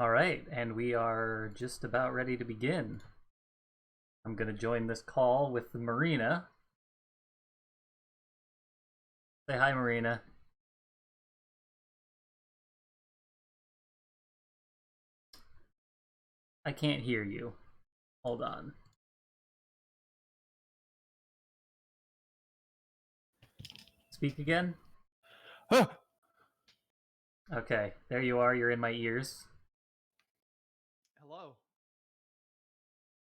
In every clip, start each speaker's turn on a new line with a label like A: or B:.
A: Alright, and we are just about ready to begin. I'm going to join this call with Marina. Say hi, Marina. I can't hear you. Hold on. Speak again?
B: Huh.
A: Okay, there you are. You're in my ears.
B: Hello.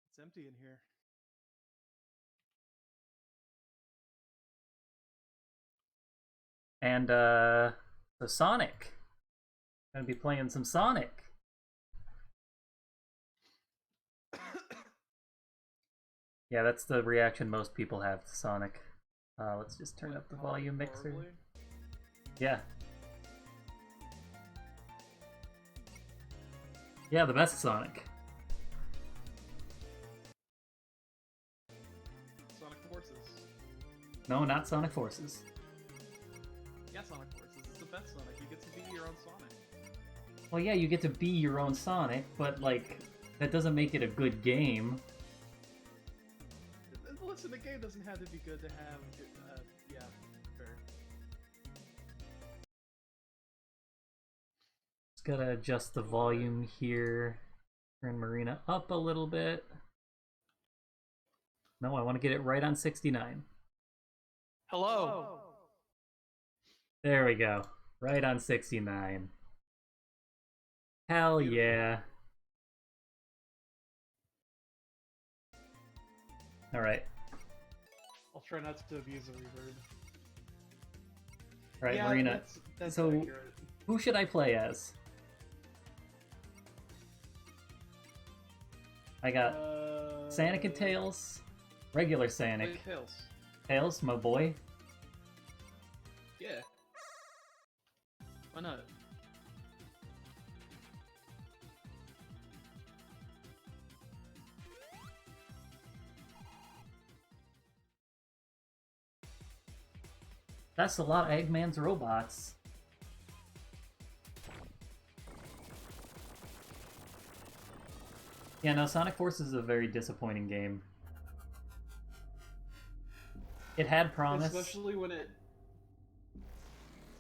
B: It's empty in here.
A: And, so Sonic. I'm going to be playing some Sonic. Yeah, that's the reaction most people have to Sonic. Let's just turn up the volume mixer.
B: Horribly?
A: Yeah. Yeah, the best Sonic.
B: Sonic Forces.
A: No, not Sonic Forces.
B: Yeah, Sonic Forces. It's the best Sonic. You get to be your own Sonic.
A: Well, yeah, you get to be your own Sonic, but, like, that doesn't make it a good game.
B: Listen, the game doesn't have to be good to have. Yeah, fair.
A: Just gotta adjust the volume here. Turn Marina up a little bit. No, I want to get it right on 69.
B: Hello.
A: There we go. Right on 69. Hell
B: Beautiful.
A: yeah. Alright.
B: I'll try not to abuse the reverb.
A: Alright,
B: Yeah,
A: Marina.
B: that's
A: So,
B: accurate.
A: who should I play as? I got Sonic and Tails, regular Sonic.
B: Wait, Tails.
A: Tails, my boy.
B: Yeah. Why not?
A: That's a lot of Eggman's robots. Yeah, no, Sonic Forces is a very disappointing game. It had promise.
B: Especially when it...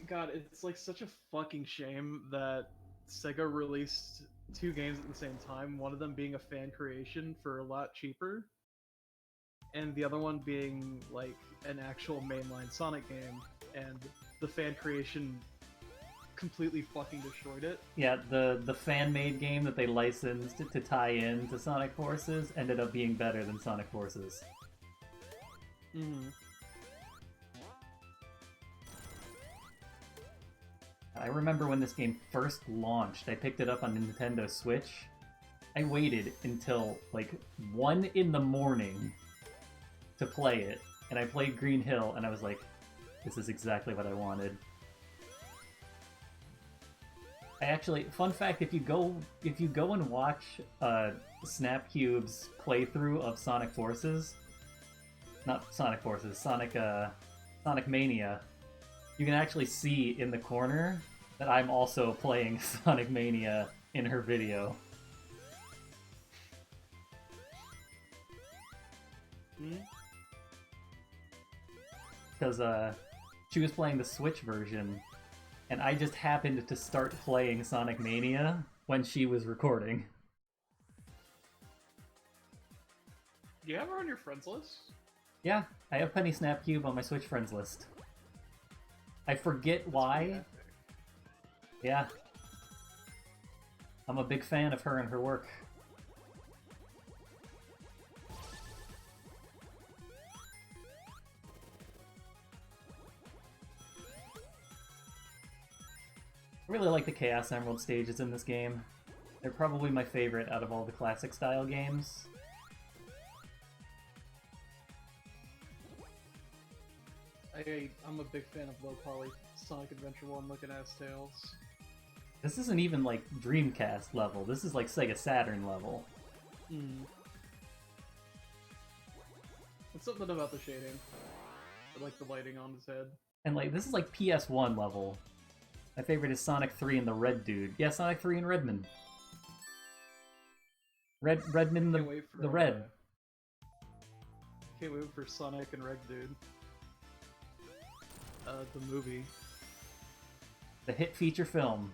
B: God, it's like such a fucking shame that Sega released two games at the same time, one of them being a fan creation for a lot cheaper, and the other one being like an actual mainline Sonic game, and the fan creation completely fucking destroyed it.
A: Yeah, the fan-made game that they licensed to tie in to Sonic Forces ended up being better than Sonic Forces.
B: Mm-hmm.
A: I remember when this game first launched, I picked it up on Nintendo Switch. I waited until, like, 1 in the morning to play it, and I played Green Hill, and I was like, this is exactly what I wanted. I actually, fun fact, if you go and watch Snapcube's playthrough of Sonic Forces, not Sonic Forces, Sonic Mania, you can actually see in the corner that I'm also playing Sonic Mania in her video. Because she was playing the Switch version, and I just happened to start playing Sonic Mania when she was recording.
B: Do you have her on your friends list?
A: Yeah, I have Penny Snapcube on my Switch friends list. I forget why. Yeah. I'm a big fan of her and her work. I really like the Chaos Emerald stages in this game. They're probably my favorite out of all the classic style games.
B: I'm a big fan of low poly Sonic Adventure 1 looking ass Tails.
A: This isn't even like Dreamcast level, this is like Sega Saturn level.
B: Mm. It's something about the shading. I like the lighting on his head.
A: And like, this is like PS1 level. My favorite is Sonic 3 and the Red Dude. Yeah, Sonic 3 and Redman. Redmond
B: Can't wait for
A: the Red.
B: Can't wait for Sonic and Red Dude. The movie.
A: The hit feature film.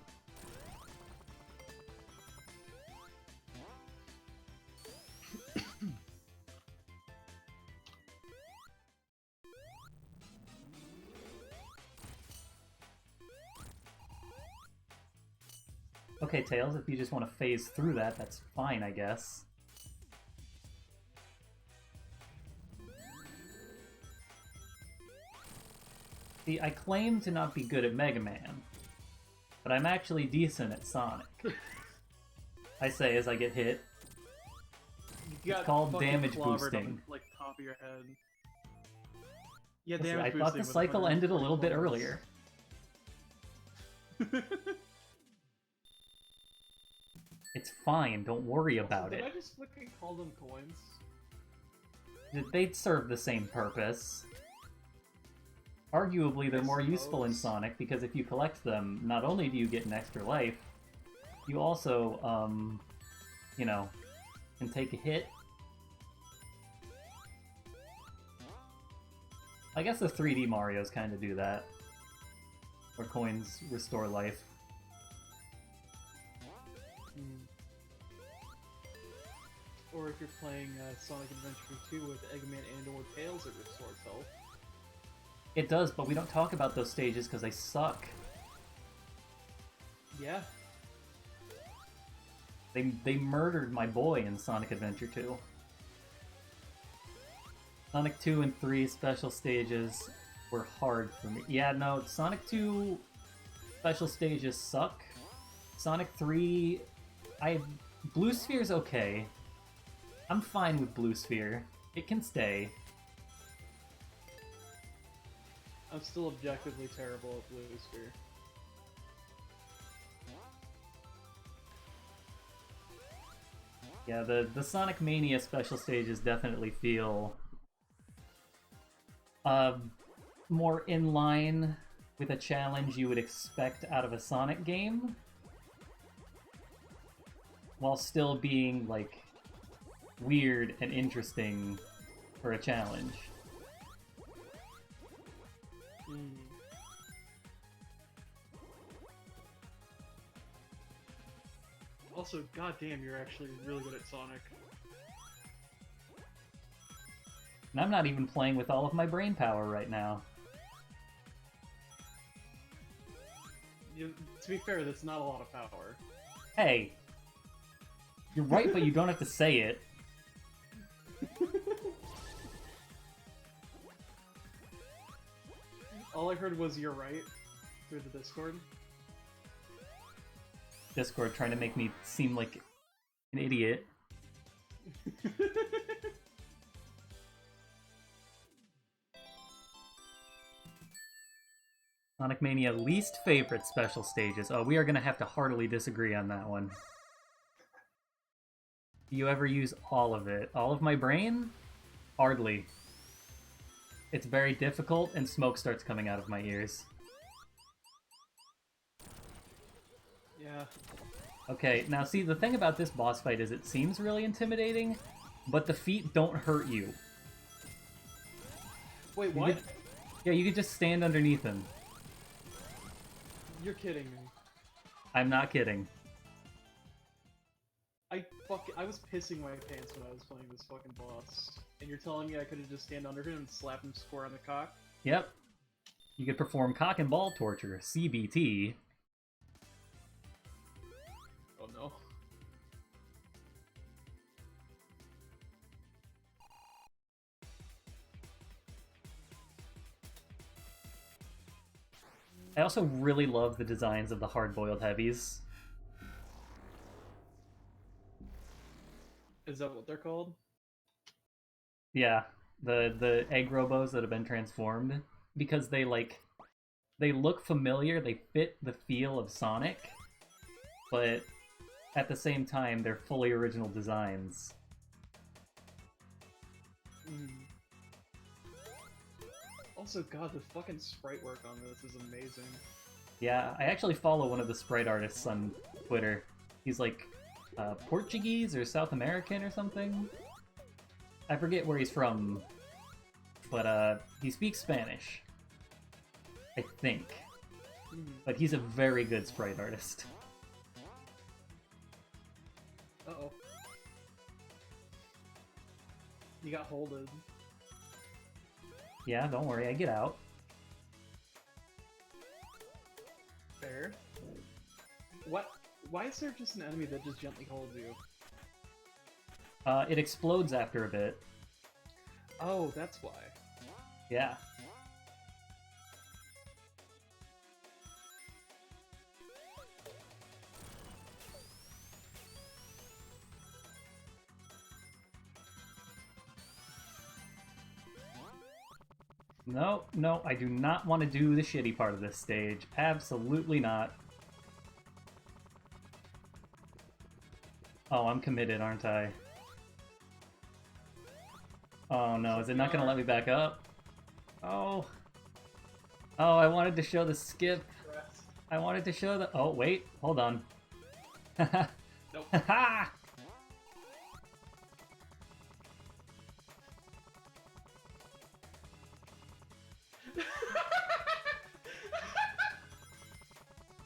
A: Okay, Tails, if you just want to phase through that, that's fine, I guess. See, I claim to not be good at Mega Man, but I'm actually decent at Sonic. I say as I get hit. It's called damage boosting.
B: Like top of your head. Yeah,
A: Listen,
B: damage
A: I
B: boosting.
A: thought the cycle ended a little bit earlier. It's fine, don't worry about it.
B: Did I just fucking call them coins?
A: They'd serve the same purpose. Arguably, they're more useful in Sonic, because if you collect them, not only do you get an extra life, you also, you know, can take a hit. I guess the 3D Marios kind of do that, where coins restore life.
B: Or if you're playing Sonic Adventure 2 with Eggman and or Tails, it restores health.
A: It does, but we don't talk about those stages because they suck.
B: Yeah.
A: They murdered my boy in Sonic Adventure 2. Sonic 2 and 3 special stages were hard for me. Yeah, no, Sonic 2 special stages suck. Sonic 3... Blue Sphere's okay. I'm fine with Blue Sphere. It can stay.
B: I'm still objectively terrible at Blue Sphere.
A: Yeah, the Sonic Mania special stages definitely feel more in line with a challenge you would expect out of a Sonic game, while still being, like, weird and interesting for a challenge.
B: Also, goddamn, you're actually really good at Sonic.
A: And I'm not even playing with all of my brain power right now.
B: To be fair, that's not a lot of power.
A: Hey! You're right, but you don't have to say it.
B: All I heard was "you're right" through the Discord.
A: Discord trying to make me seem like an idiot. Sonic Mania least favorite special stages. Oh, we are gonna have to heartily disagree on that one. Do you ever use all of it? All of my brain? Hardly. It's very difficult, and smoke starts coming out of my ears.
B: Yeah.
A: Okay, now see, the thing about this boss fight is it seems really intimidating, but the feet don't hurt you.
B: Wait, what?
A: Yeah, you could just stand underneath him.
B: You're kidding me.
A: I'm not kidding.
B: I was pissing my pants when I was playing this fucking boss. And you're telling me I could have just stand under him and slap him square on the cock?
A: Yep. You could perform cock and ball torture, CBT.
B: Oh no.
A: I also really love the designs of the hard-boiled heavies.
B: Is that what they're called?
A: Yeah, the egg robos that have been transformed, because they look familiar, they fit the feel of Sonic, but at the same time they're fully original designs.
B: Also, god, the fucking sprite work on this is amazing.
A: Yeah, I actually follow one of the sprite artists on Twitter. He's like Portuguese or South American or something. I forget where he's from, but he speaks Spanish, I think. But he's a very good sprite artist.
B: Uh-oh. You got holded.
A: Yeah, don't worry, I get out.
B: Fair. What? Why is there just an enemy that just gently holds you?
A: It explodes after a bit.
B: Oh, that's why.
A: Yeah. No, no, I do not want to do the shitty part of this stage. Absolutely not. Oh, I'm committed, aren't I? Oh no, is it not gonna let me back up? Oh. Oh, I wanted to show the skip. I wanted to show the... Oh, wait, hold on.
B: Nope.
A: Haha!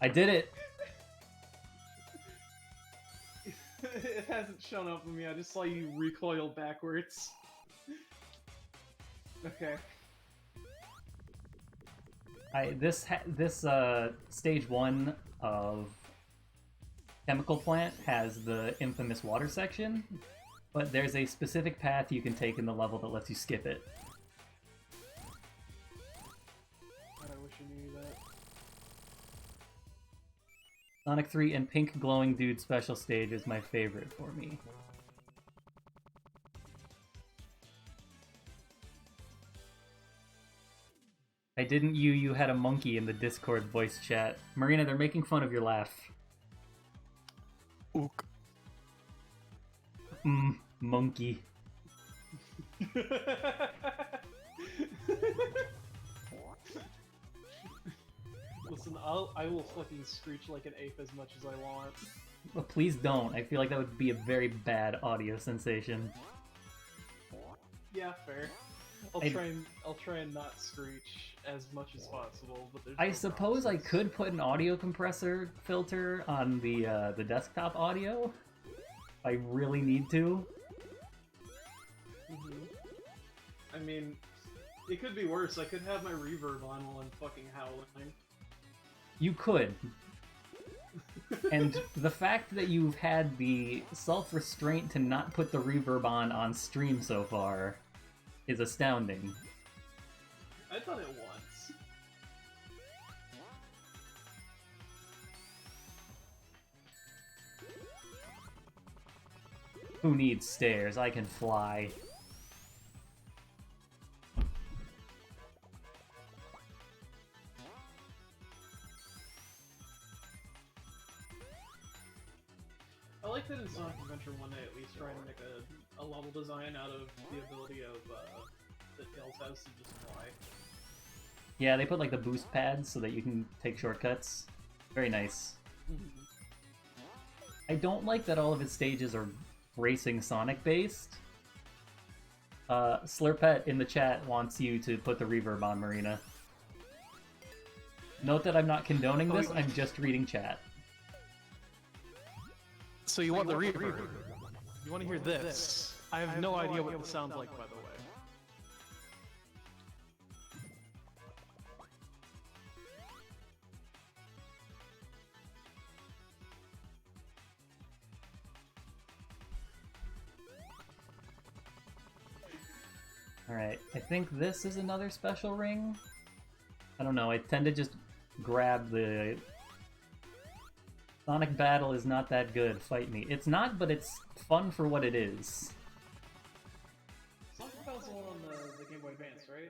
A: I did it!
B: It hasn't shown up for me, I just saw you recoil backwards. Okay.
A: This stage 1 of Chemical Plant has the infamous water section, but there's a specific path you can take in the level that lets you skip it.
B: God, I wish I knew that.
A: Sonic 3 and Pink Glowing Dude special stage is my favorite for me. I didn't you had a monkey in the Discord voice chat. Marina, they're making fun of your laugh.
C: Ook.
A: Monkey.
B: Listen, I will fucking screech like an ape as much as I want.
A: Well, please don't. I feel like that would be a very bad audio sensation.
B: Yeah, fair. I'll try and not screech as much as possible, but there's
A: I
B: no
A: suppose I
B: process.
A: could put an audio compressor filter on the desktop audio. If I really need to.
B: I mean, it could be worse. I could have my reverb on while I'm fucking howling.
A: You could. And the fact that you've had the self-restraint to not put the reverb on stream so far is astounding.
B: I thought it once.
A: Who needs stairs? I can fly.
B: I like that in Sonic Adventure 1 they at least try to make a level design out of the ability of that Tails has to just fly.
A: Yeah, they put like the boost pads so that you can take shortcuts. Very nice. I don't like that all of its stages are racing Sonic based. Slurpet in the chat wants you to put the reverb on, Marina. Note that I'm not condoning this, I'm just reading chat.
C: So you want the reverb? You want to hear this? I have no idea what it sounds like, by the way.
A: Alright, I think this is another special ring. I don't know, I tend to just grab the... Sonic Battle is not that good, fight me. It's not, but it's fun for what it is.
B: Sonic Battle's the one on the Game Boy Advance, right?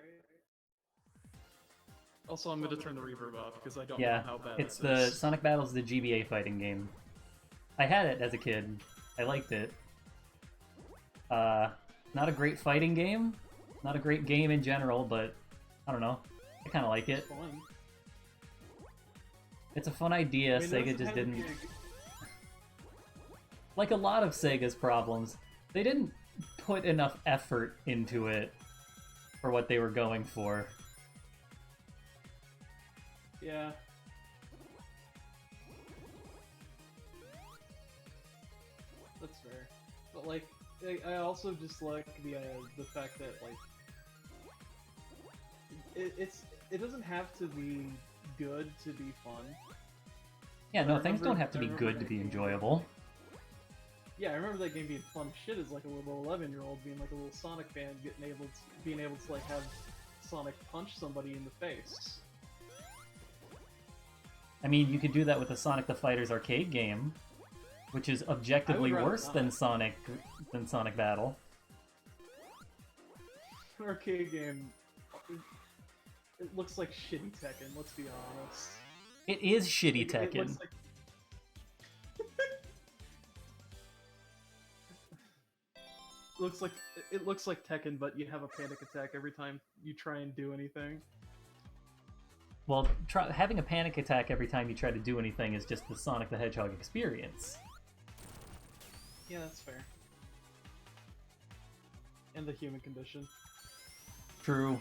C: Also, I'm going to turn the reverb off because I don't
A: Yeah,
C: know how bad
A: it's
C: this
A: the
C: is.
A: Sonic Battle's the GBA fighting game. I had it as a kid. I liked it. Not a great fighting game. Not a great game in general, but I don't know. I kind of like it.
B: Fun.
A: It's a fun idea.
B: I mean,
A: Sega
B: those
A: just
B: have to
A: didn't.
B: be
A: like a lot of Sega's problems, they didn't put enough effort into it for what they were going for.
B: Yeah. That's fair. But like, I also just like the fact that like it doesn't have to be good to be fun.
A: Yeah, no, things
B: remember-
A: don't have to
B: I
A: be
B: remember
A: good to
B: that
A: be
B: game.
A: enjoyable.
B: Yeah, I remember that game being fun as shit as like a little 11-year-old, being like a little Sonic fan, being able to like have Sonic punch somebody in the face.
A: I mean, you could do that with the Sonic the Fighters arcade game, which is objectively
B: rather
A: worse than
B: not.
A: Sonic Battle.
B: An arcade game. It looks like shitty Tekken. Let's be honest.
A: It is shitty
B: Like,
A: Tekken.
B: It looks like Tekken, but you have a panic attack every time you try and do anything.
A: Well, having a panic attack every time you try to do anything is just the Sonic the Hedgehog experience.
B: Yeah, that's fair. And the human condition.
A: True.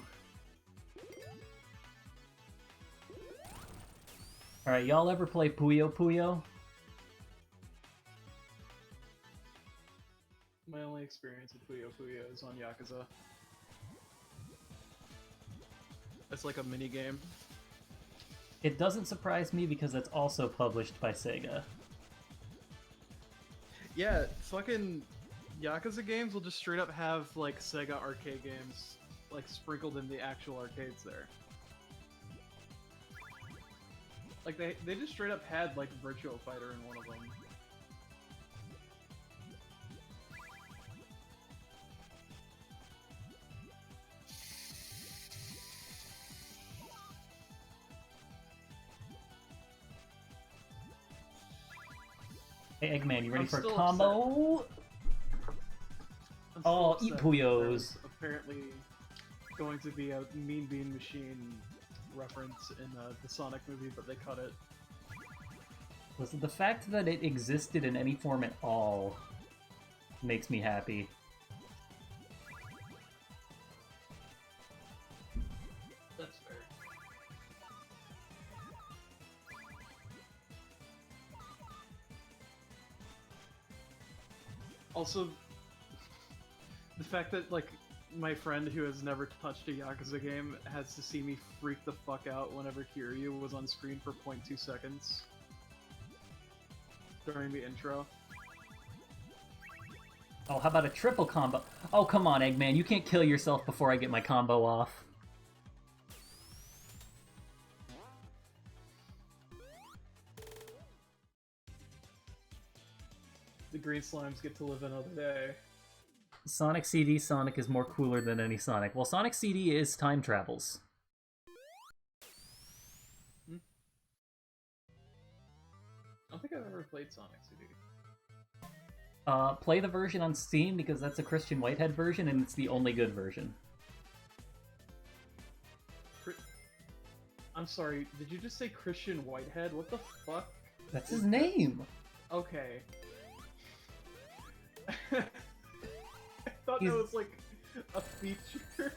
A: Alright, y'all ever play Puyo Puyo?
B: My only experience with Puyo Puyo is on Yakuza. It's like a mini game.
A: It doesn't surprise me because it's also published by Sega.
B: Yeah, fucking Yakuza games will just straight up have like Sega arcade games like sprinkled in the actual arcades there. Like they just straight up had like Virtua Fighter in one of them.
A: Hey, Eggman, you ready
B: I'm
A: for a
B: still
A: combo?
B: I'm
A: Oh,
B: still
A: eat
B: upset
A: Puyos.
B: there's apparently going to be a Mean Bean Machine reference in the Sonic movie, but they cut it.
A: Was it the fact that it existed in any form at all makes me happy.
B: That's fair. Also, the fact that, like, my friend who has never touched a Yakuza game has to see me freak the fuck out whenever Kiryu was on screen for 0.2 seconds during the intro.
A: Oh, how about a triple combo? Oh, come on, Eggman, you can't kill yourself before I get my combo off.
B: The green slimes get to live another day.
A: Sonic CD Sonic is more cooler than any Sonic. Well, Sonic CD is time travels.
B: I don't think I've ever played Sonic CD.
A: Play the version on Steam because that's a Christian Whitehead version and it's the only good version.
B: I'm sorry, did you just say Christian Whitehead? What the fuck?
A: That's his name!
B: Okay. I thought
A: He's-
B: that was like a feature.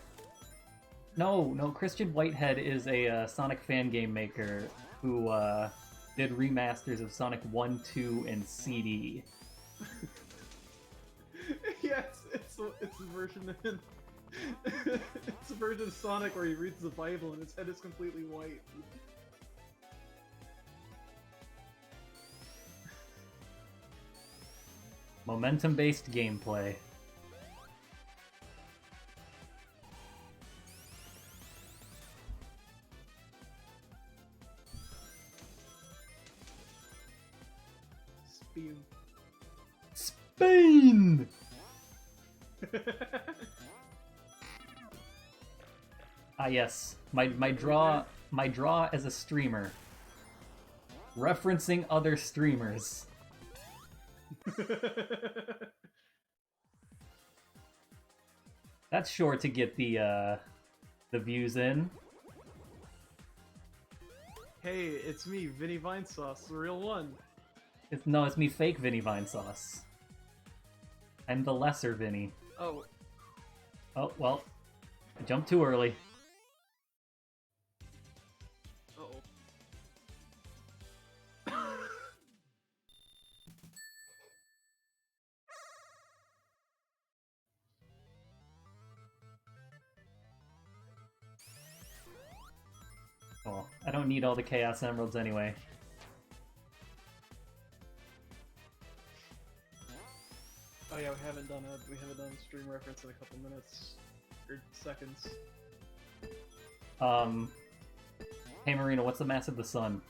A: No, Christian Whitehead is a Sonic fan game maker who did remasters of Sonic 1, 2, and CD.
B: Yes, it's a version in it's a version of Sonic where he reads the Bible and his head is completely white.
A: Momentum-based gameplay.
B: Spew.
A: Spain! Ah yes, my draw as a streamer. Referencing other streamers. That's sure to get the views in.
B: Hey, it's me, Vinny Vinesauce, the real one.
A: No, it's me, fake Vinny Vine Sauce. I'm the lesser Vinny.
B: Oh,
A: Oh, well, I jumped too early.
B: uh-oh.
A: Well, I don't need all the Chaos Emeralds anyway.
B: Oh yeah, we haven't done a stream reference in a couple minutes or seconds.
A: Hey Marina, what's the mass of the sun?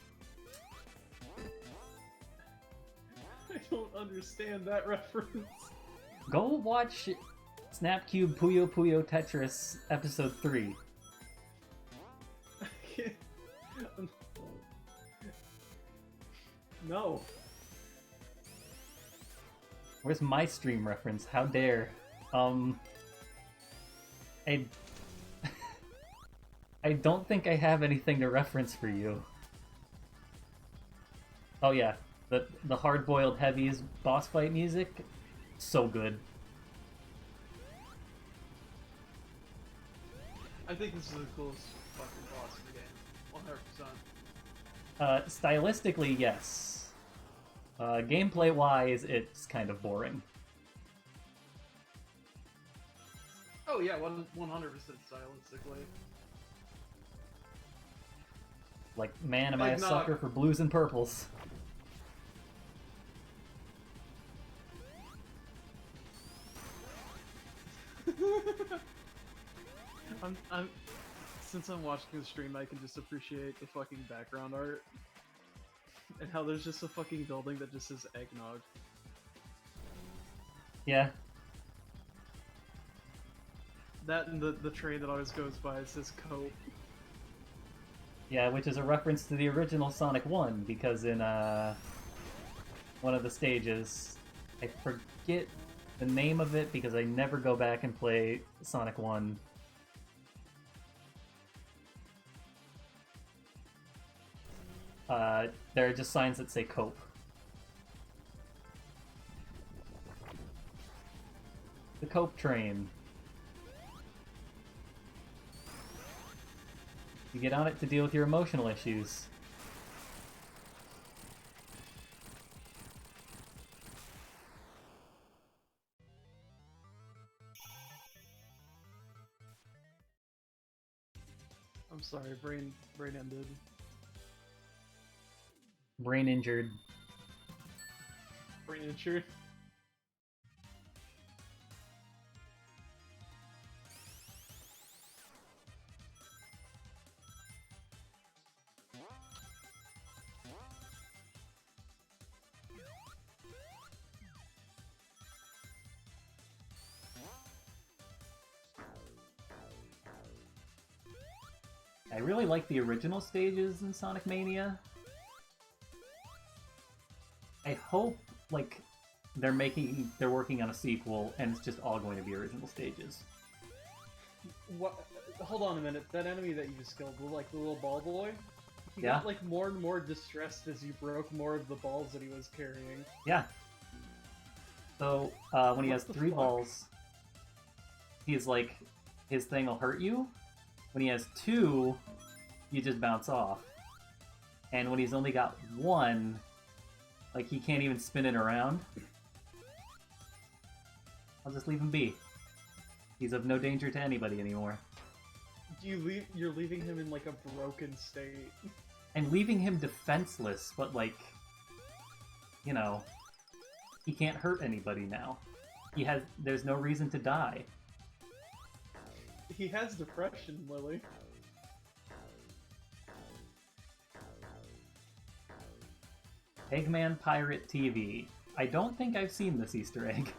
B: I don't understand that reference.
A: Go watch Snapcube Puyo Puyo Tetris Episode 3.
B: I can't. No.
A: Where's my stream reference? How dare? I... I don't think I have anything to reference for you. Oh yeah, the hard-boiled heavies boss fight music, so good.
B: I think this is the coolest fucking boss in the game. 100%.
A: Stylistically, yes. Gameplay-wise, it's kind of boring.
B: Oh yeah, 100% stylistically.
A: Like, man, am I a
B: Like, not-
A: sucker for blues and purples.
B: Since I'm watching the stream, I can just appreciate the fucking background art. And how there's just a fucking building that just says eggnog.
A: Yeah.
B: That and the train that always goes by, it says Cope.
A: Yeah, which is a reference to the original Sonic 1, because in, one of the stages, I forget the name of it because I never go back and play Sonic 1. There are just signs that say Cope. The Cope train. You get on it to deal with your emotional issues.
B: I'm sorry, brain ended.
A: Brain injured.
B: Brain injured.
A: I really like the original stages in Sonic Mania. I hope, like, they're working on a sequel and it's just all going to be original stages.
B: What? Hold on a minute. That enemy that you just killed, the little ball boy, he
A: Yeah.
B: got like more and more distressed as you broke more of the balls that he was carrying.
A: Yeah. So, when he has
B: What the
A: 3
B: fuck?
A: balls, he's like, his thing will hurt you. When he has 2, you just bounce off. And when he's only got 1, like, he can't even spin it around. I'll just leave him be. He's of no danger to anybody anymore.
B: You're leaving him in like a broken state.
A: I'm leaving him defenseless, but like, you know, he can't hurt anybody now. There's no reason to die.
B: He has depression, Lily.
A: Eggman Pirate TV. I don't think I've seen this Easter egg.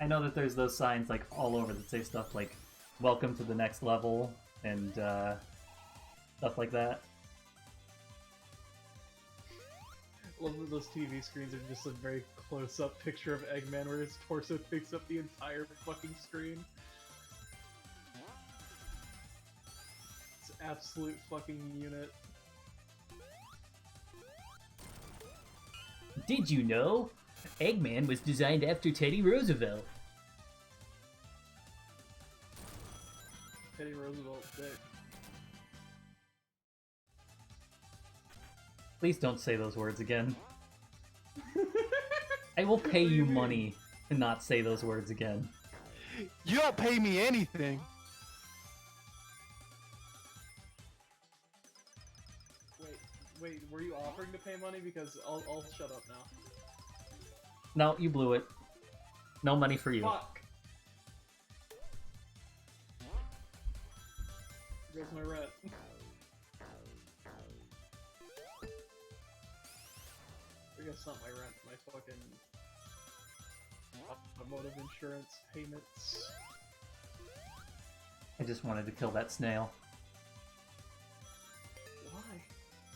A: I know that there's those signs like all over that say stuff like "Welcome to the next level" and stuff like that.
B: Love that those TV screens are just a very close-up picture of Eggman where his torso takes up the entire fucking screen. It's absolute fucking unit.
A: Did you know? Eggman was designed after Teddy Roosevelt.
B: Teddy Roosevelt dick.
A: Please don't say those words again. I will pay
B: What do
A: you
B: mean?
A: money to not say those words again.
C: You don't pay me anything.
B: Wait, were you offering to pay money? Because I'll shut up now.
A: No, you blew it. No money for you.
B: Fuck! There goes my rent. I guess not my rent, my fucking automotive insurance payments.
A: I just wanted to kill that snail.
B: Why?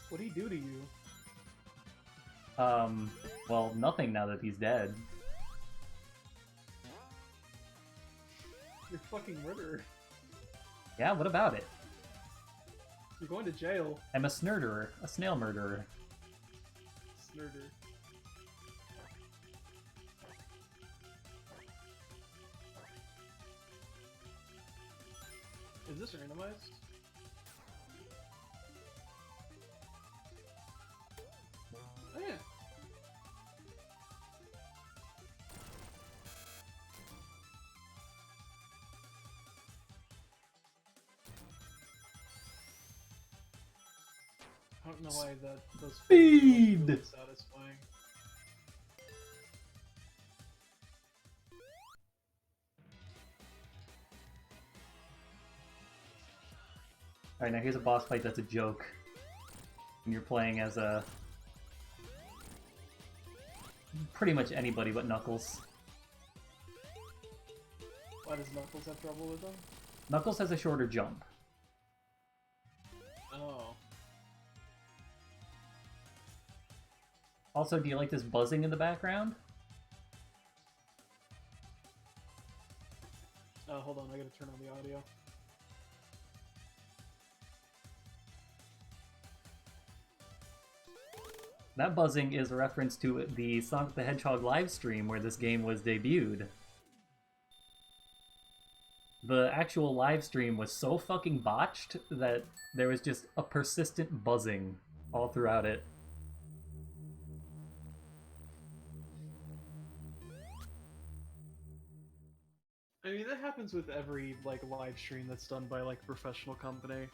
B: What did he do to you?
A: Well, nothing now that he's dead.
B: You're a fucking murderer.
A: Yeah, what about it?
B: You're going to jail,
A: I'm a snurderer, a snail murderer.
B: snurder. Is this randomized? Oh yeah. I don't know why those
A: Speed!
B: are really satisfying.
A: Alright, now here's a boss fight that's a joke. And you're playing as a... pretty much anybody but Knuckles.
B: Why does Knuckles have trouble with them?
A: Knuckles has a shorter jump.
B: Oh.
A: Also, do you like this buzzing in the background?
B: Hold on, I gotta turn on the audio.
A: That buzzing is a reference to the Sonic the Hedgehog livestream where this game was debuted. The actual livestream was so fucking botched that there was just a persistent buzzing all throughout it.
B: I mean, that happens with every, like, live stream that's done by, like, a professional company.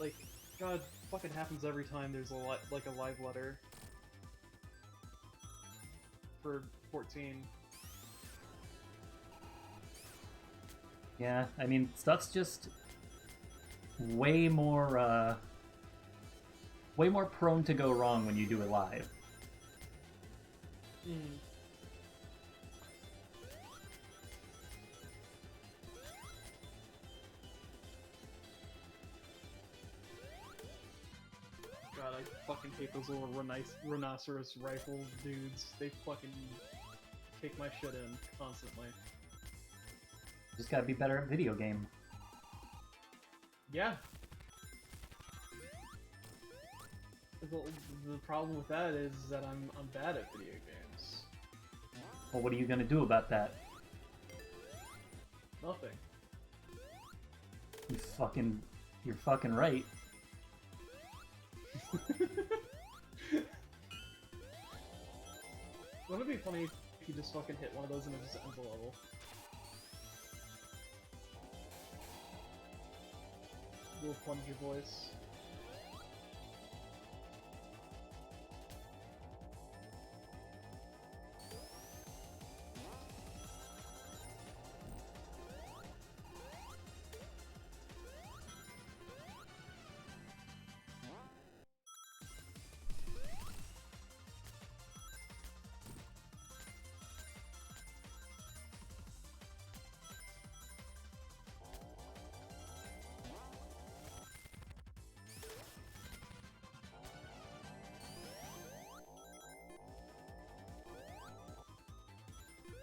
B: Like, God, fucking happens every time there's a like a live letter. For 14.
A: Yeah, I mean, stuff's just way more prone to go wrong when you do it live.
B: Mm. God, I fucking hate those little rhinoceros rifle dudes. They fucking kick my shit in constantly.
A: Just gotta be better at video game.
B: Yeah. The problem with that is that I'm bad at video games.
A: Well, what are you gonna do about that?
B: Nothing.
A: You're fucking right.
B: Wouldn't it be funny if you just fucking hit one of those and it just ends the level? Little plunger voice.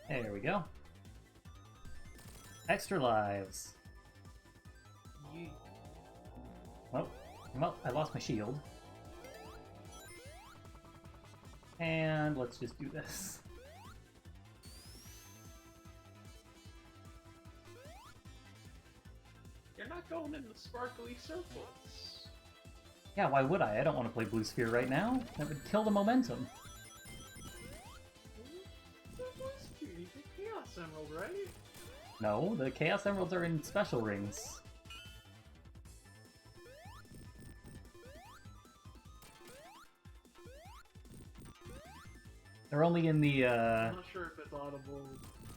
A: There we go. Extra lives.
B: Yeet.
A: Well, I lost my shield. And let's just do this.
B: You're not going into sparkly circles.
A: Yeah, why would I? I don't want to play Blue Sphere right now. That would kill the momentum.
B: You need the Chaos Emerald, right?
A: No, the Chaos Emeralds are in special rings. They're only in the,
B: I'm not sure if it's audible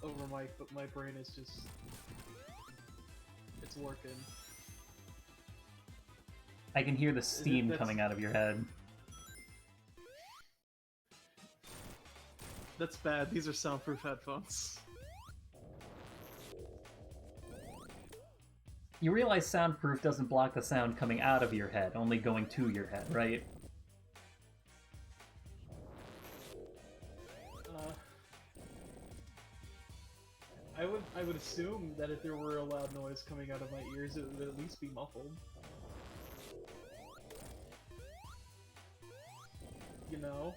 B: over mic, but my brain is just... It's working.
A: I can hear the steam coming out of your head.
B: That's bad. These are soundproof headphones.
A: You realize soundproof doesn't block the sound coming out of your head, only going to your head, right?
B: I would assume that if there were a loud noise coming out of my ears, it would at least be muffled. You know?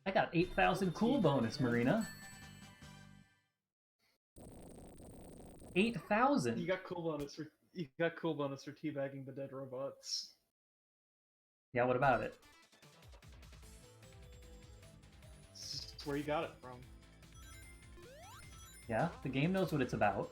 A: I got 8,000 cool bonus, Marina. 8,000!
B: You got cool bonus for teabagging the dead robots.
A: Yeah, what about it?
B: It's just where you got it from.
A: Yeah, the game knows what it's about.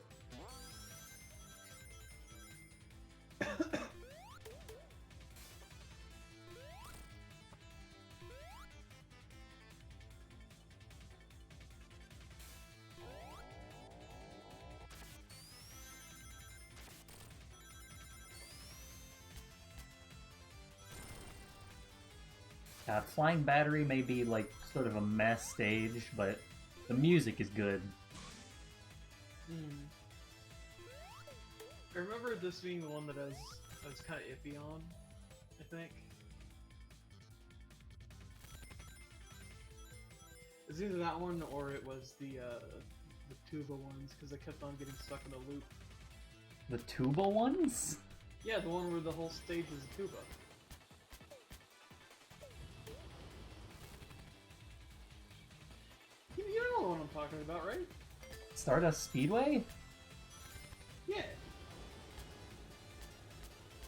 A: Flying Battery may be like sort of a mess stage, but the music is good.
B: I remember this being the one that I was kind of iffy on, I think. It was either that one or it was the tuba ones, because I kept on getting stuck in a loop.
A: The tuba ones?
B: Yeah, the one where the whole stage is a tuba. You know what I'm talking about, right?
A: Stardust Speedway?
B: Yeah.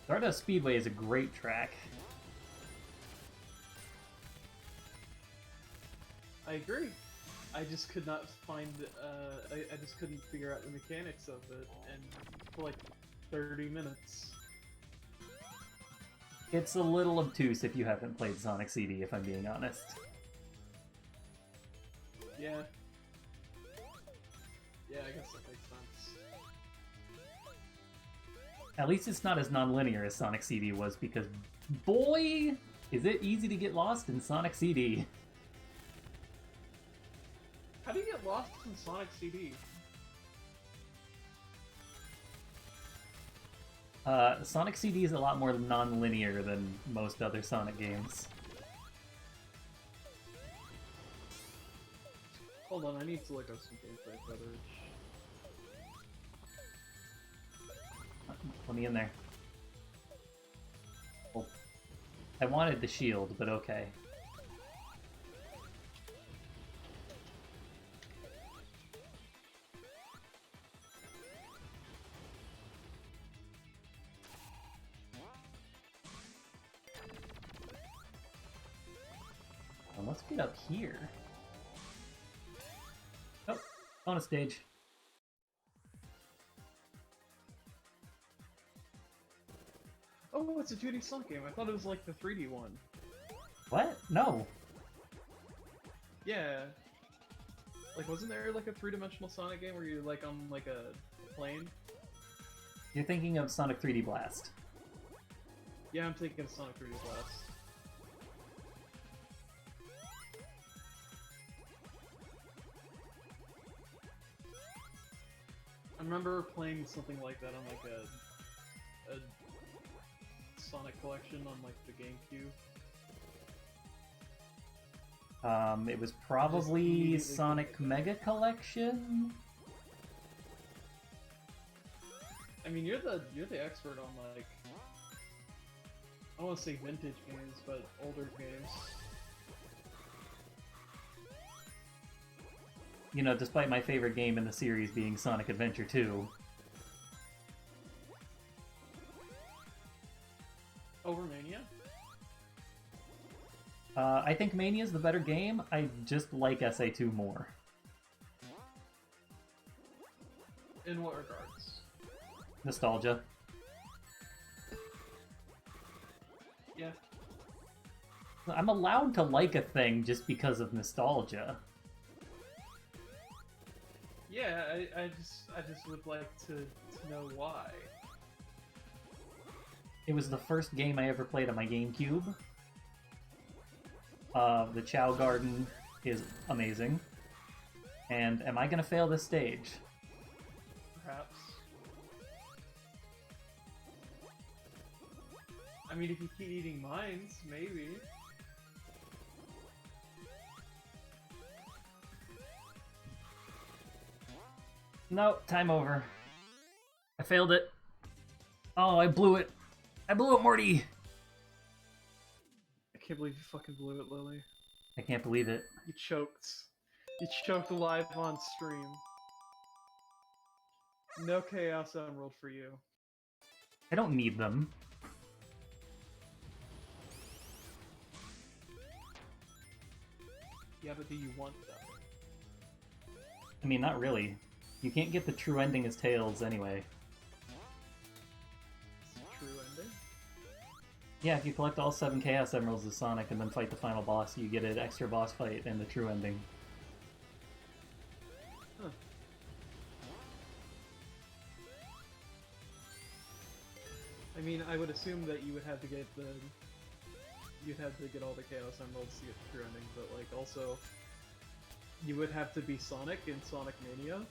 A: Stardust Speedway is a great track.
B: I agree. I just could not find, I just couldn't figure out the mechanics of it, and for like 30 minutes.
A: It's a little obtuse if you haven't played Sonic CD, if I'm being honest.
B: Yeah. Yeah, I guess that makes sense.
A: At least it's not as non-linear as Sonic CD was, because boy, is it easy to get lost in Sonic CD.
B: How do you get lost in Sonic CD?
A: Sonic CD is a lot more non-linear than most other Sonic games.
B: Hold on, I need to look up some gameplay footage.
A: Let me in there. Oh, I wanted the shield, but okay. Well, let's get up here. Oh, on a stage.
B: Oh, it's a 2D Sonic game. I thought it was like the 3D one.
A: What? No.
B: Yeah. Like, wasn't there like a 3-dimensional Sonic game where you're like on like a plane?
A: You're thinking of Sonic 3D Blast.
B: Yeah, I'm thinking of Sonic 3D Blast. I remember playing something like that on like a Sonic collection on like the GameCube.
A: It was probably Sonic Mega Collection?
B: mean, you're the expert on like, I don't want to say vintage games, but older games.
A: You know, despite my favorite game in the series being Sonic Adventure 2.
B: Over Mania?
A: I think Mania's the better game. I just like SA2 more.
B: In what regards?
A: Nostalgia.
B: Yeah.
A: I'm allowed to like a thing just because of nostalgia.
B: Yeah, I just would like to know why.
A: It was the first game I ever played on my GameCube. The Chow Garden is amazing. And am I gonna fail this stage?
B: Perhaps. I mean, if you keep eating mines, maybe.
A: No, time over. I failed it. Oh, I blew it. I blew it, Morty!
B: I can't believe you fucking blew it, Lily.
A: I can't believe it.
B: You choked. You choked live on stream. No Chaos Emerald for you.
A: I don't need them.
B: Yeah, but do you want them?
A: I mean, not really. You can't get the true ending as Tails anyway.
B: It's a true ending?
A: Yeah, if you collect all 7 Chaos Emeralds as Sonic and then fight the final boss, you get an extra boss fight and the true ending.
B: Huh. I mean, I would assume that you would have to get the... You'd have to get all the Chaos Emeralds to get the true ending, but like, also... You would have to be Sonic in Sonic Mania.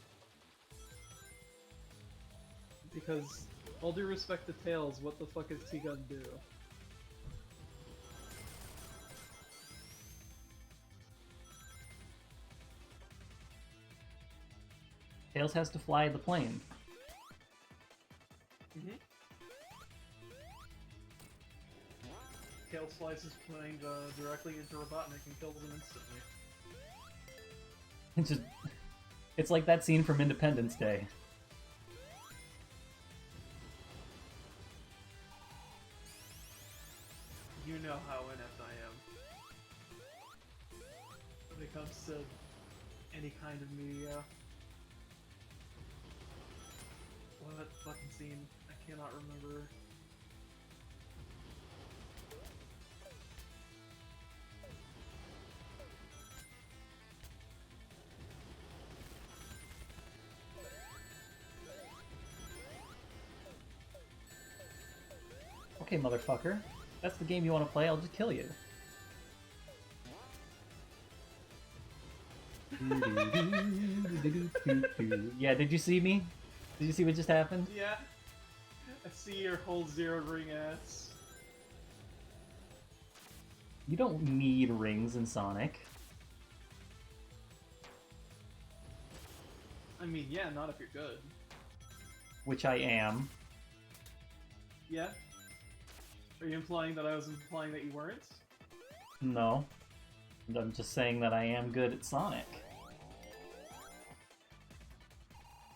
B: Because, all due respect to Tails, what the fuck is he gonna do?
A: Tails has to fly the plane.
B: Mm-hmm. Tails flies his plane directly into Robotnik and kills him instantly.
A: It's just... It's like that scene from Independence Day.
B: You know how inept I am. When it comes to any kind of media. What fucking scene? I cannot remember.
A: Okay, motherfucker. That's the game you want to play, I'll just kill you. Yeah, did you see me? Did you see what just happened?
B: Yeah. I see your whole zero ring ass.
A: You don't need rings in Sonic.
B: I mean, yeah, not if you're good.
A: Which I am.
B: Yeah? Are you implying that I was implying that you weren't?
A: No. I'm just saying that I am good at Sonic.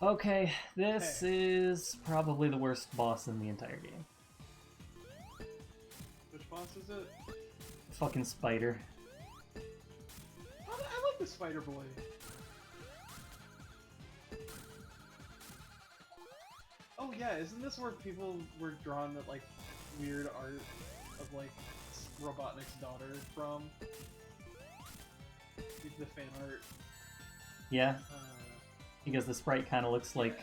A: Okay, this is probably the worst boss in the entire game.
B: Which boss is it?
A: Fucking spider.
B: I like the Spider Boy. Oh yeah, isn't this where people were drawn that like weird art of like Robotnik's daughter from? The fan art.
A: Yeah, because the sprite kind of looks like...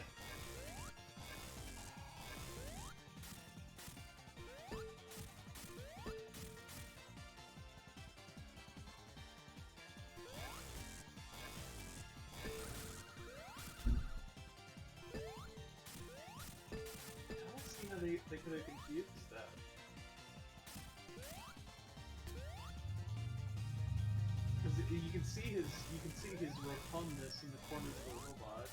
B: I don't see how they could have confused that. Because you can see his rotundness in the corners of the robot.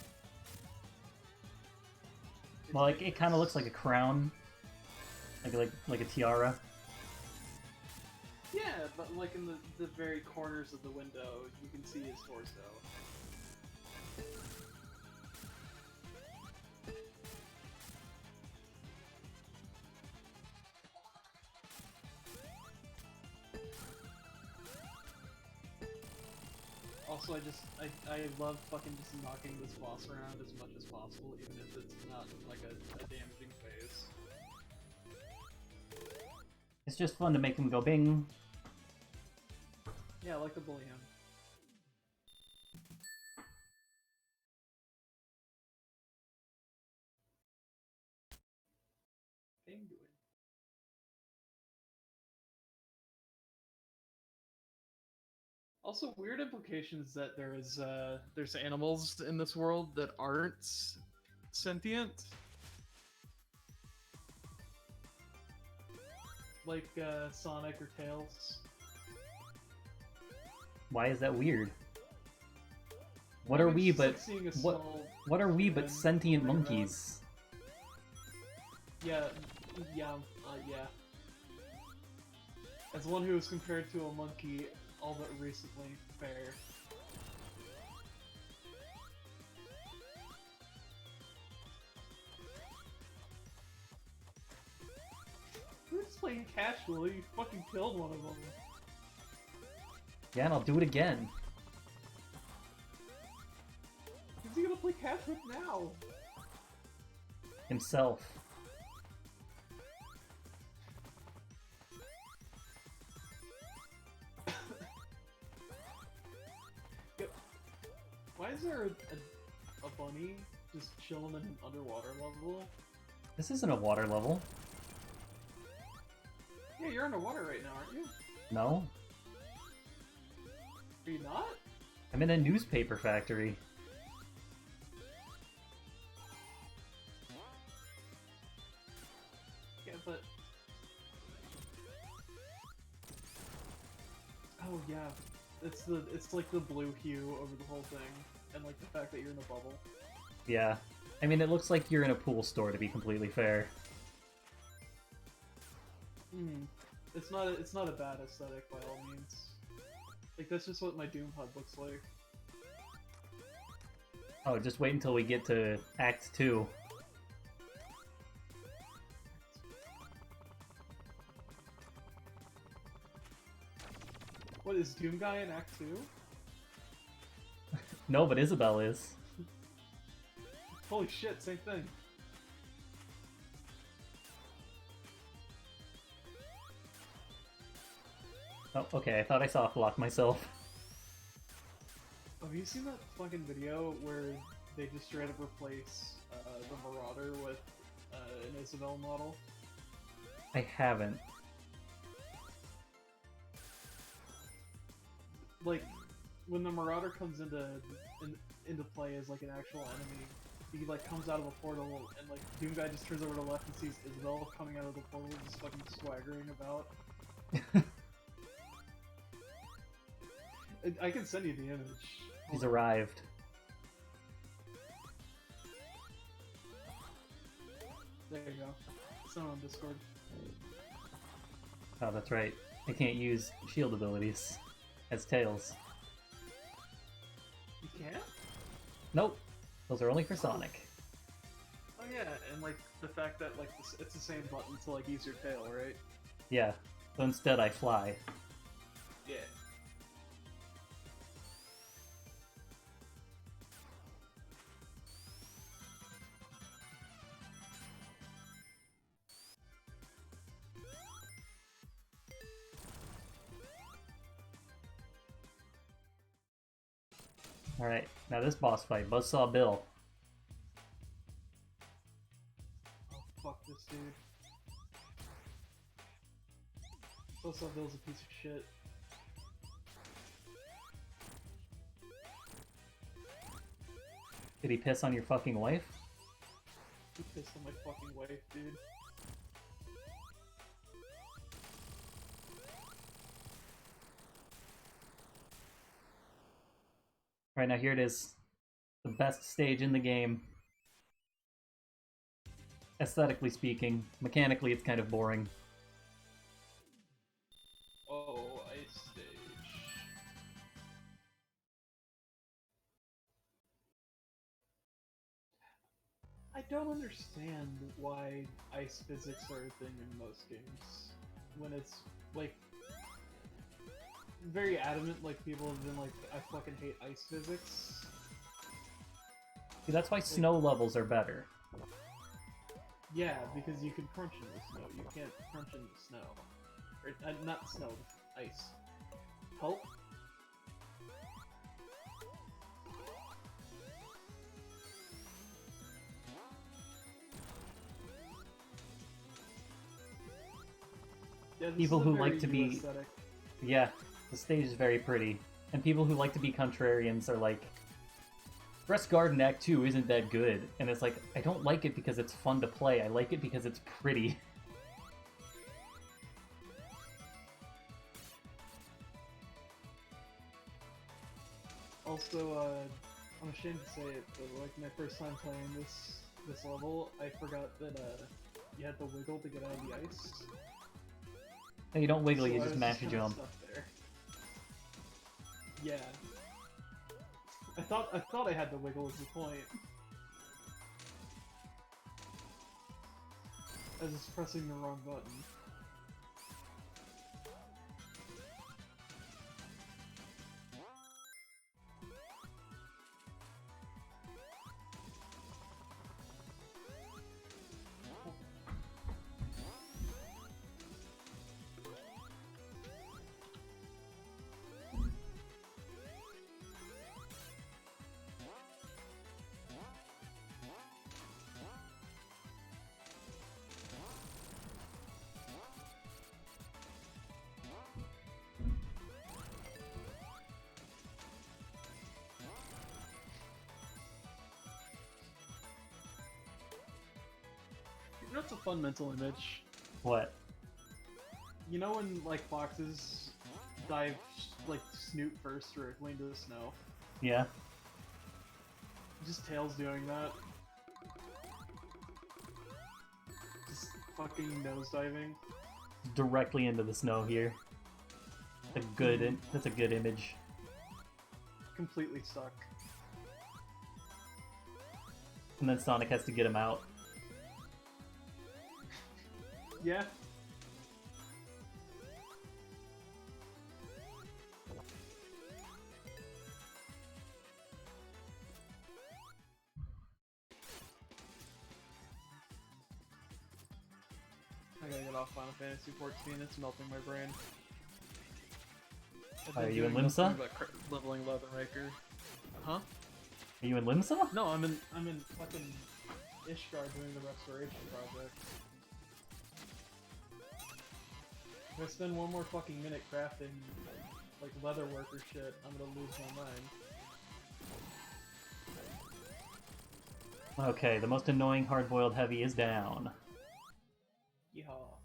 A: Well, like it kind of looks like a crown, like a tiara.
B: Yeah, but like in the very corners of the window, you can see his torso. Also, I love fucking just knocking this boss around as much as possible, even if it's not like a damaging phase.
A: It's just fun to make him go bing.
B: Yeah, I like to bully him. Penguin. Also, weird implications that there's animals in this world that aren't sentient. Like Sonic or Tails.
A: Why is that weird? What
B: I
A: are
B: mean,
A: we
B: it's just
A: but
B: like seeing a
A: what?
B: small
A: What are we but
B: human
A: sentient
B: running around.
A: monkeys?
B: Yeah. As one who was compared to a monkey all but recently, fair. We're just playing casually. You fucking killed one of them.
A: Yeah, and I'll do it again.
B: Who's he gonna play catch with now?
A: Himself.
B: Why is there a bunny just chilling in an underwater level?
A: This isn't a water level.
B: Yeah, you're underwater right now, aren't you?
A: No,
B: Are you not?
A: I'm in a newspaper factory.
B: Yeah, but... Oh yeah, it's like the blue hue over the whole thing, and like the fact that you're in a bubble.
A: Yeah. I mean, it looks like you're in a pool store, to be completely fair.
B: Hmm. It's not a bad aesthetic by all means. Like that's just what my Doom HUD looks like.
A: Oh, just wait until we get to Act 2.
B: What is Doom Guy in Act 2?
A: No, but Isabelle is.
B: Holy shit, same thing.
A: Oh, okay, I thought I soft locked myself.
B: Have you seen that fucking video where they just straight up replace the Marauder with an Isabelle model?
A: I haven't.
B: Like, when the Marauder comes into play as like an actual enemy, he like comes out of a portal and like Doom Guy just turns over to the left and sees Isabelle coming out of the portal just fucking swaggering about. I can send you the image.
A: He's arrived.
B: There you go. Send it on Discord.
A: Oh, that's right. I can't use shield abilities as Tails.
B: You can't?
A: Nope. Those are only for Sonic.
B: Oh yeah, and like the fact that like it's the same button to like use your tail, right?
A: Yeah. So instead I fly.
B: Yeah.
A: Alright, now this boss fight, Buzzsaw Bill.
B: Oh fuck this dude. Also, Bill's a piece of shit.
A: Did he piss on your fucking wife?
B: He pissed on my fucking wife, dude.
A: Alright, now here it is. The best stage in the game. aesthetically speaking. Mechanically, it's kind of boring.
B: Oh, ice stage. I don't understand why ice physics are a thing in most games. When it's, like, very adamant, like, people have been like, I fucking hate ice physics.
A: See, that's why snow levels are better.
B: Yeah, because you can crunch in the snow. You can't crunch in the snow. Or, not snow, ice. Help? Yeah,
A: People who like to
B: very
A: be...
B: aesthetic.
A: Yeah, the stage is very pretty. And people who like to be contrarians are like, Breast Garden Act 2 isn't that good. And it's like, I don't like it because it's fun to play. I like it because it's pretty.
B: Also, I'm ashamed to say it, but like my first time playing this level, I forgot that you had to wiggle to get out of the ice.
A: And you don't wiggle,
B: So
A: you
B: I
A: just
B: was
A: mash a
B: kinda
A: jump.
B: stuck there. Yeah. I thought I had to wiggle was the point. I was just pressing the wrong button. You know what's a fun mental image?
A: What?
B: You know when, like, foxes dive, like, snoot first directly into the snow?
A: Yeah?
B: Just Tails doing that. Just fucking nosediving.
A: Directly into the snow here. That's a good image.
B: Completely stuck.
A: And then Sonic has to get him out.
B: Yeah. I gotta get off Final Fantasy 14, it's melting my brain. I've been
A: Are you in
B: doing
A: Limsa?
B: nothing but leveling Leathermaker. Huh?
A: Are you in Limsa?
B: No, I'm in fucking Ishgard doing the restoration project. If I spend one more fucking minute crafting, like, leatherworker shit, I'm gonna lose my mind.
A: Okay, the most annoying hard-boiled heavy is down.
B: Yeehaw.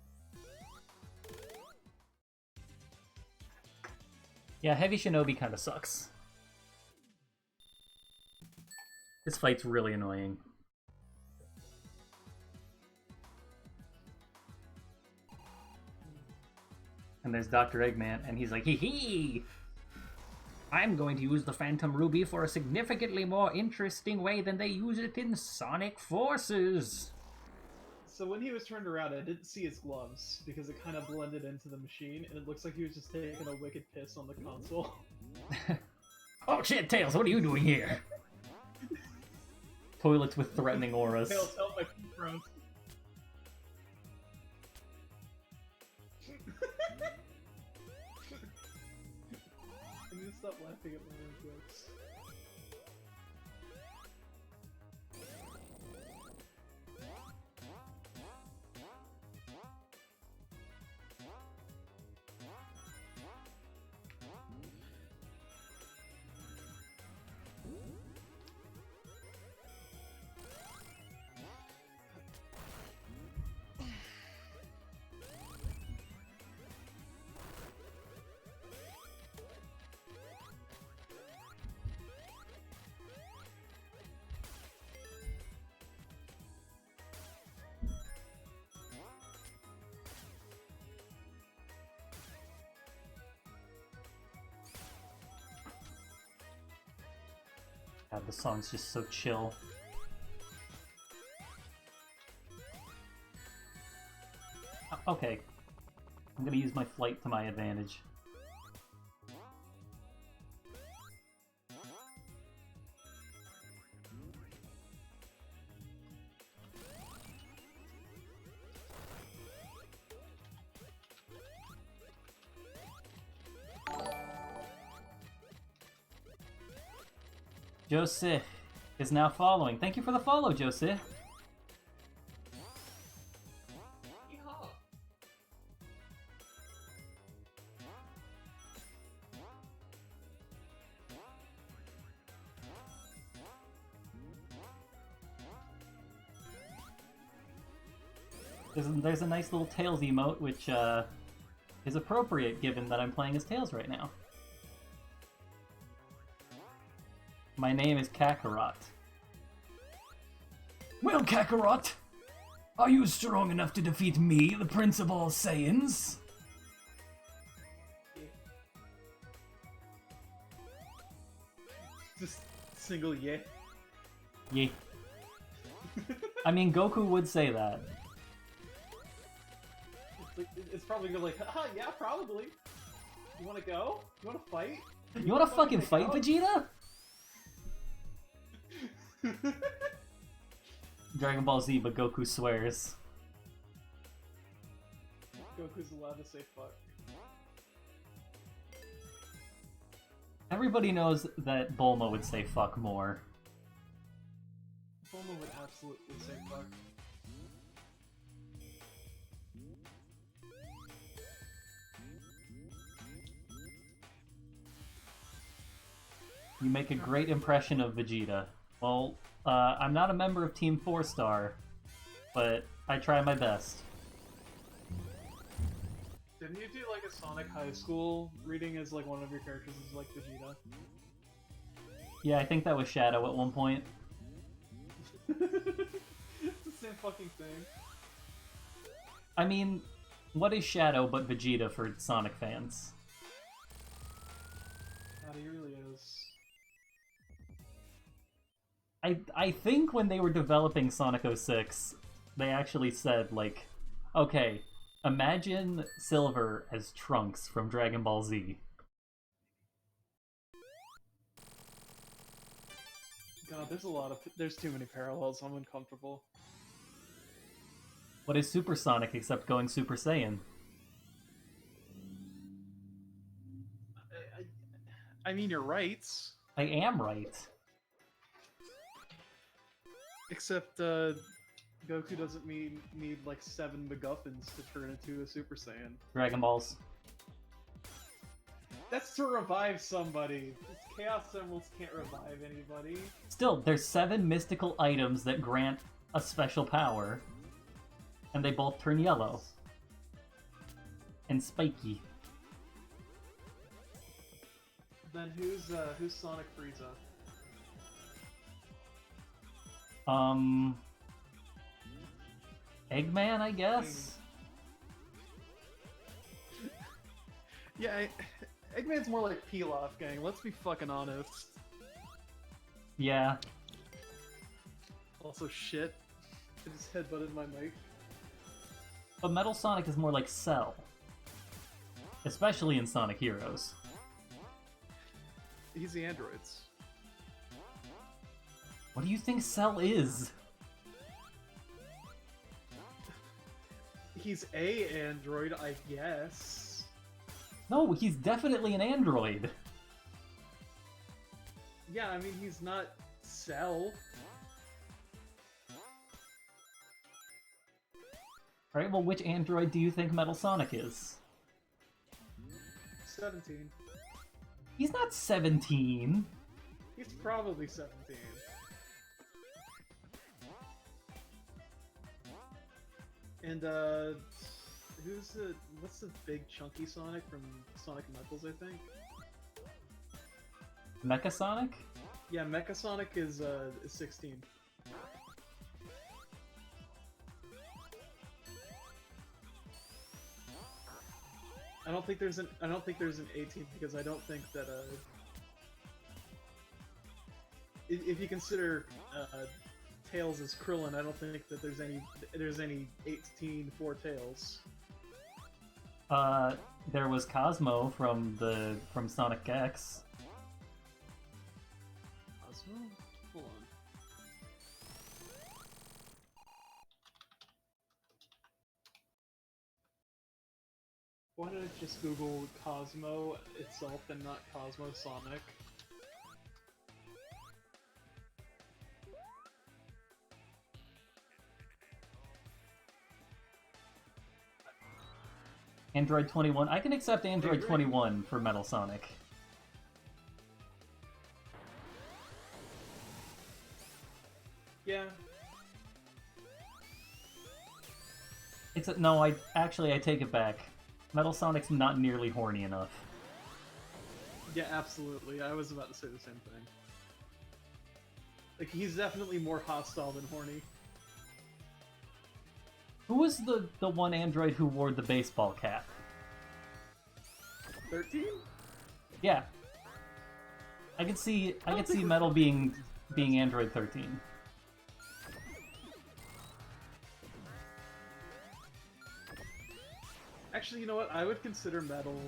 A: Yeah, Heavy Shinobi kinda sucks. This fight's really annoying. And there's Dr. Eggman, and he's like, hee hee! I'm going to use the Phantom Ruby for a significantly more interesting way than they use it in Sonic Forces!
B: So when he was turned around, I didn't see his gloves, because it kind of blended into the machine, and it looks like he was just taking a wicked piss on the console.
A: Oh shit, Tails, what are you doing here? Toilets with threatening auras.
B: Tails, help my feet froze. I need to stop laughing at my own jokes.
A: God, the song's just so chill. Okay. I'm gonna use my flight to my advantage. Joseph is now following. Thank you for the follow, Joseph. There's a nice little Tails emote, which is appropriate given that I'm playing as Tails right now. My name is Kakarot. Well, Kakarot, are you strong enough to defeat me, the Prince of all Saiyans?
B: Just single yeah.
A: Yeah. I mean, Goku would say that.
B: It's probably gonna like, ah, yeah, probably. You wanna go? You wanna fight?
A: You wanna fucking fight, Vegeta? Dragon Ball Z, but Goku swears.
B: Goku's allowed to say fuck.
A: Everybody knows that Bulma would say fuck more.
B: Bulma would absolutely say fuck.
A: You make a great impression of Vegeta. Well, I'm not a member of Team 4 Star, but I try my best.
B: Didn't you do like a Sonic High School reading as like one of your characters is like Vegeta?
A: Yeah, I think that was Shadow at one point.
B: It's the same fucking thing.
A: I mean, what is Shadow but Vegeta for Sonic fans?
B: God, he really is.
A: I think when they were developing Sonic 06, they actually said, like, okay, imagine Silver as Trunks from Dragon Ball Z.
B: God, there's too many parallels, I'm uncomfortable.
A: What is Super Sonic except going Super Saiyan?
B: I mean, you're right.
A: I am right.
B: Except, Goku doesn't need like 7 MacGuffins to turn into a Super Saiyan.
A: Dragon Balls.
B: That's to revive somebody. These Chaos Emeralds can't revive anybody.
A: Still, there's 7 mystical items that grant a special power, and they both turn yellow. And spiky.
B: Then who's Sonic Frieza?
A: Eggman, I guess?
B: Yeah, Eggman's more like Pilaf, gang. Let's be fucking honest.
A: Yeah.
B: Also, shit. I just headbutted my mic.
A: But Metal Sonic is more like Cell. Especially in Sonic Heroes.
B: He's the androids.
A: What do you think Cell is?
B: He's a android, I guess.
A: No, he's definitely an android.
B: Yeah, I mean, he's not Cell.
A: Alright, well, which android do you think Metal Sonic is?
B: 17.
A: He's not 17.
B: He's probably 17. And, what's the big chunky Sonic from Sonic Knuckles, I think?
A: Mecha Sonic?
B: Yeah, Mecha Sonic is 16. I don't think there's an 18 because I don't think that if you consider Tails as Krillin, I don't think that there's any 18 for Tails.
A: There was Cosmo from Sonic X.
B: Cosmo? Hold on. Why did I just Google Cosmo itself and not Cosmo Sonic?
A: Android 21. I can accept Android 21 for Metal Sonic.
B: Yeah.
A: No, I take it back. Metal Sonic's not nearly horny enough.
B: Yeah, absolutely. I was about to say the same thing. Like, he's definitely more hostile than horny.
A: Who was the one android who wore the baseball cap?
B: 13?
A: Yeah. I could see Metal being Android 13.
B: Actually, you know what? I would consider Metal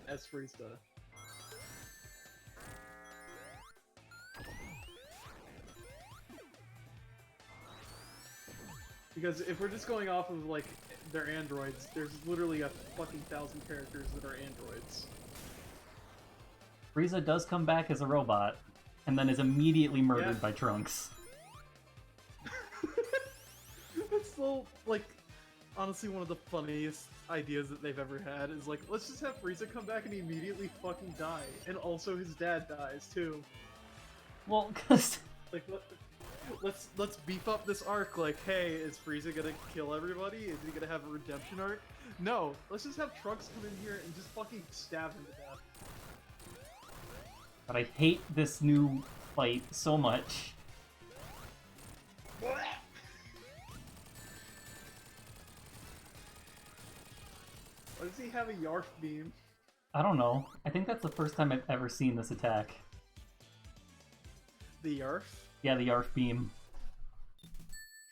B: as Frieza. Because if we're just going off of, like, their androids, there's literally a fucking 1,000 characters that are androids.
A: Frieza does come back as a robot, and then is immediately murdered by Trunks.
B: It's so, like, honestly one of the funniest ideas that they've ever had is, like, let's just have Frieza come back and immediately fucking die. And also his dad dies, too.
A: Well, cause...
B: Like, let's beef up this arc. Like, hey, is Frieza gonna kill everybody? Is he gonna have a redemption arc? No, let's just have Trunks come in here and just fucking stab him to death.
A: But I hate this new fight so much.
B: Why does he have a Yarf beam?
A: I don't know. I think that's the first time I've ever seen this attack.
B: The Yarf?
A: Yeah, the Yarf beam.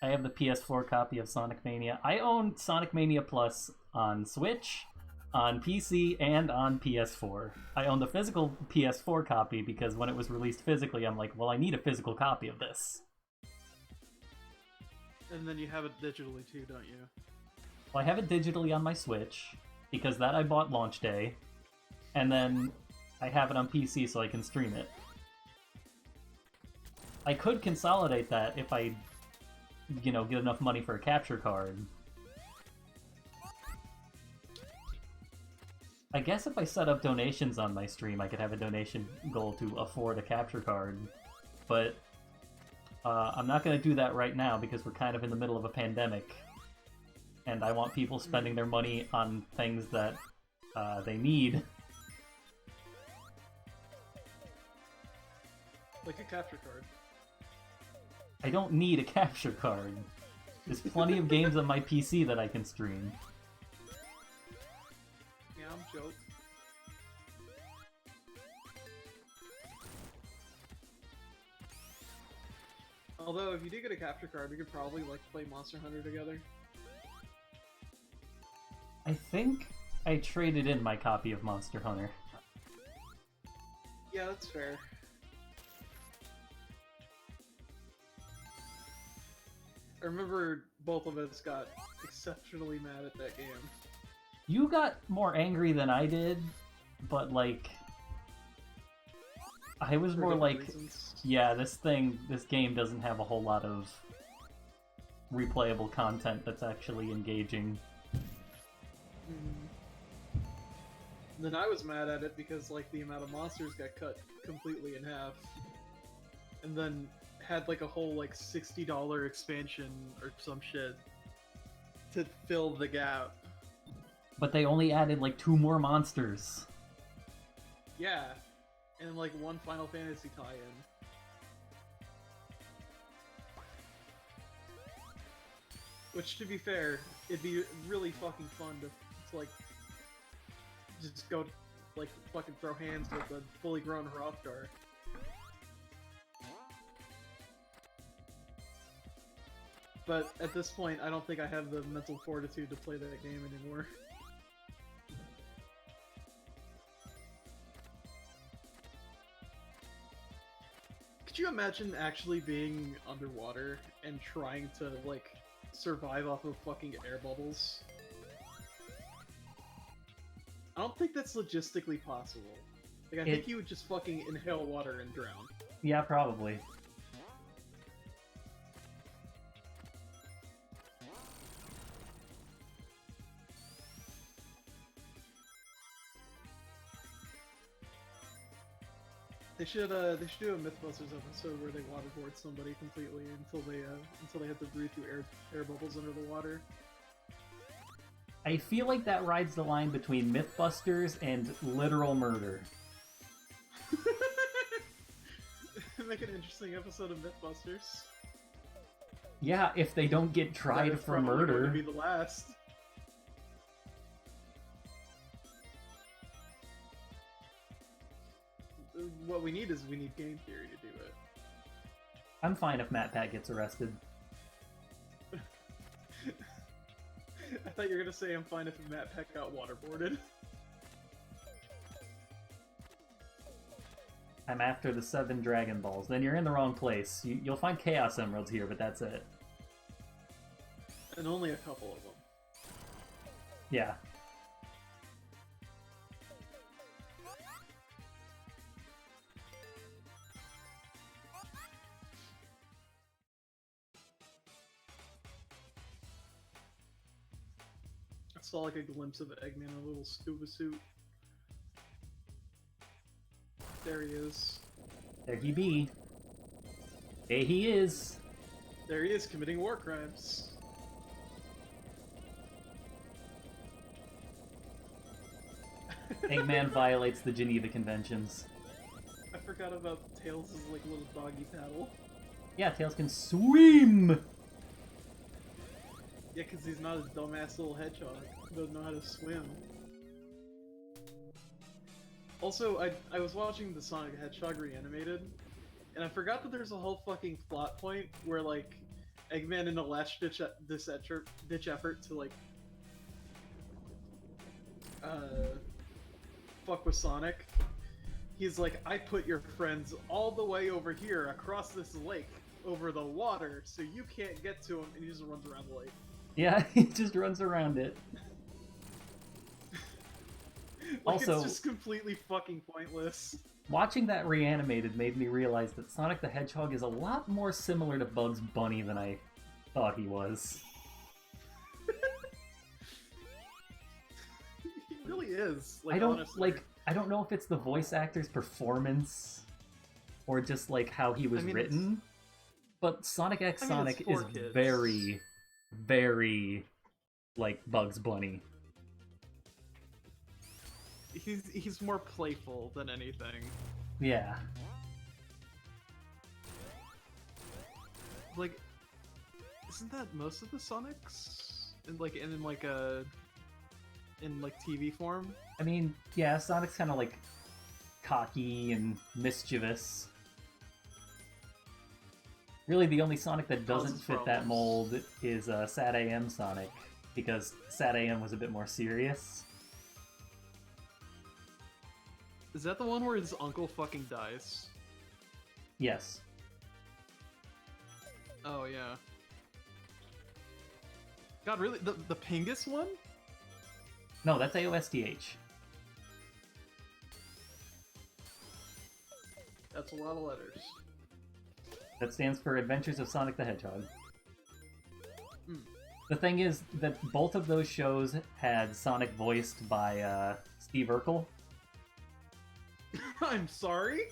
A: I have the PS4 copy of Sonic Mania. I own Sonic Mania Plus on Switch, on PC, and on PS4. I own the physical PS4 copy because when it was released physically, I'm like, well, I need a physical copy of this.
B: And then you have it digitally too, don't you?
A: Well, I have it digitally on my Switch, because that I bought launch day, and then I have it on PC so I can stream it. I could consolidate that if I, you know, get enough money for a capture card. I guess if I set up donations on my stream, I could have a donation goal to afford a capture card. But I'm not going to do that right now because we're kind of in the middle of a pandemic. And I want people spending their money on things that they need.
B: Like a capture card.
A: I don't need a capture card. There's plenty of games on my PC that I can stream.
B: Yeah, I'm joking. Although, if you do get a capture card, we could probably, like, play Monster Hunter together.
A: I think I traded in my copy of Monster Hunter.
B: Yeah, that's fair. I remember both of us got exceptionally mad at that game.
A: You got more angry than I did, but like... I was
B: For
A: more
B: different
A: like,
B: reasons.
A: yeah, this game doesn't have a whole lot of replayable content that's actually engaging.
B: Then I was mad at it because, like, the amount of monsters got cut completely in half. And then had, like, a whole, like, $60 expansion or some shit to fill the gap.
A: But they only added like 2 more monsters.
B: Yeah, and, like, one Final Fantasy tie-in. Which, to be fair, it'd be really fucking fun to like, just go, like, fucking throw hands with a fully grown Hrothgar. but at this point, I don't think I have the mental fortitude to play that game anymore. Could you imagine actually being underwater and trying to, like, survive off of fucking air bubbles? I don't think that's logistically possible. Like, I think you would just fucking inhale water and drown.
A: Yeah, probably.
B: They should do a MythBusters episode where they waterboard somebody completely until they have to breathe through air bubbles under the water.
A: I feel like that rides the line between Mythbusters and literal murder.
B: Make an interesting episode of Mythbusters.
A: Yeah, if they don't get tried for murder.
B: Going to be the last. What we need is game theory to do it.
A: I'm fine if Matt Pat gets arrested.
B: I thought you were gonna say I'm fine if Matt Peck got waterboarded.
A: I'm after the 7 Dragon Balls. Then you're in the wrong place. You'll find Chaos Emeralds here, but that's it.
B: And only a couple of them.
A: Yeah.
B: I saw like a glimpse of Eggman in a little scuba suit. There he is.
A: There he be. There he is.
B: There he is, committing war crimes.
A: Eggman violates the Geneva Conventions.
B: I forgot about Tails' like little doggy paddle.
A: Yeah, Tails can swim!
B: Yeah, because he's not a dumbass little hedgehog. He doesn't know how to swim. Also, I was watching the Sonic the Hedgehog reanimated, and I forgot that there's a whole fucking plot point where, like, Eggman in a last-ditch effort to, like, fuck with Sonic, he's like, I put your friends all the way over here across this lake, over the water, so you can't get to them, and he just runs around the lake.
A: Yeah, he just runs around it.
B: Like,
A: Also,
B: it's just completely fucking pointless.
A: Watching that reanimated made me realize that Sonic the Hedgehog is a lot more similar to Bugs Bunny than I thought he was.
B: He really is. Like,
A: I don't
B: honestly.
A: I don't know if it's the voice actor's performance or just like how he was written, but Sonic X Sonic is
C: kids.
A: very, very like Bugs Bunny.
C: He's more playful than anything.
A: Yeah.
C: Like, isn't that most of the Sonics in TV form?
A: I mean, yeah, Sonic's kind of like cocky and mischievous. Really, the only Sonic that doesn't
C: Causes
A: fit that
C: problems.
A: mold is Sad AM Sonic, because Sad AM was a bit more serious.
C: Is that the one where his uncle fucking dies?
A: Yes.
C: Oh yeah. God, really? The Pingus one?
A: No, that's AOSTH.
B: That's a lot of letters.
A: That stands for Adventures of Sonic the Hedgehog.
B: Hmm.
A: The thing is that both of those shows had Sonic voiced by Steve Urkel.
B: I'm sorry?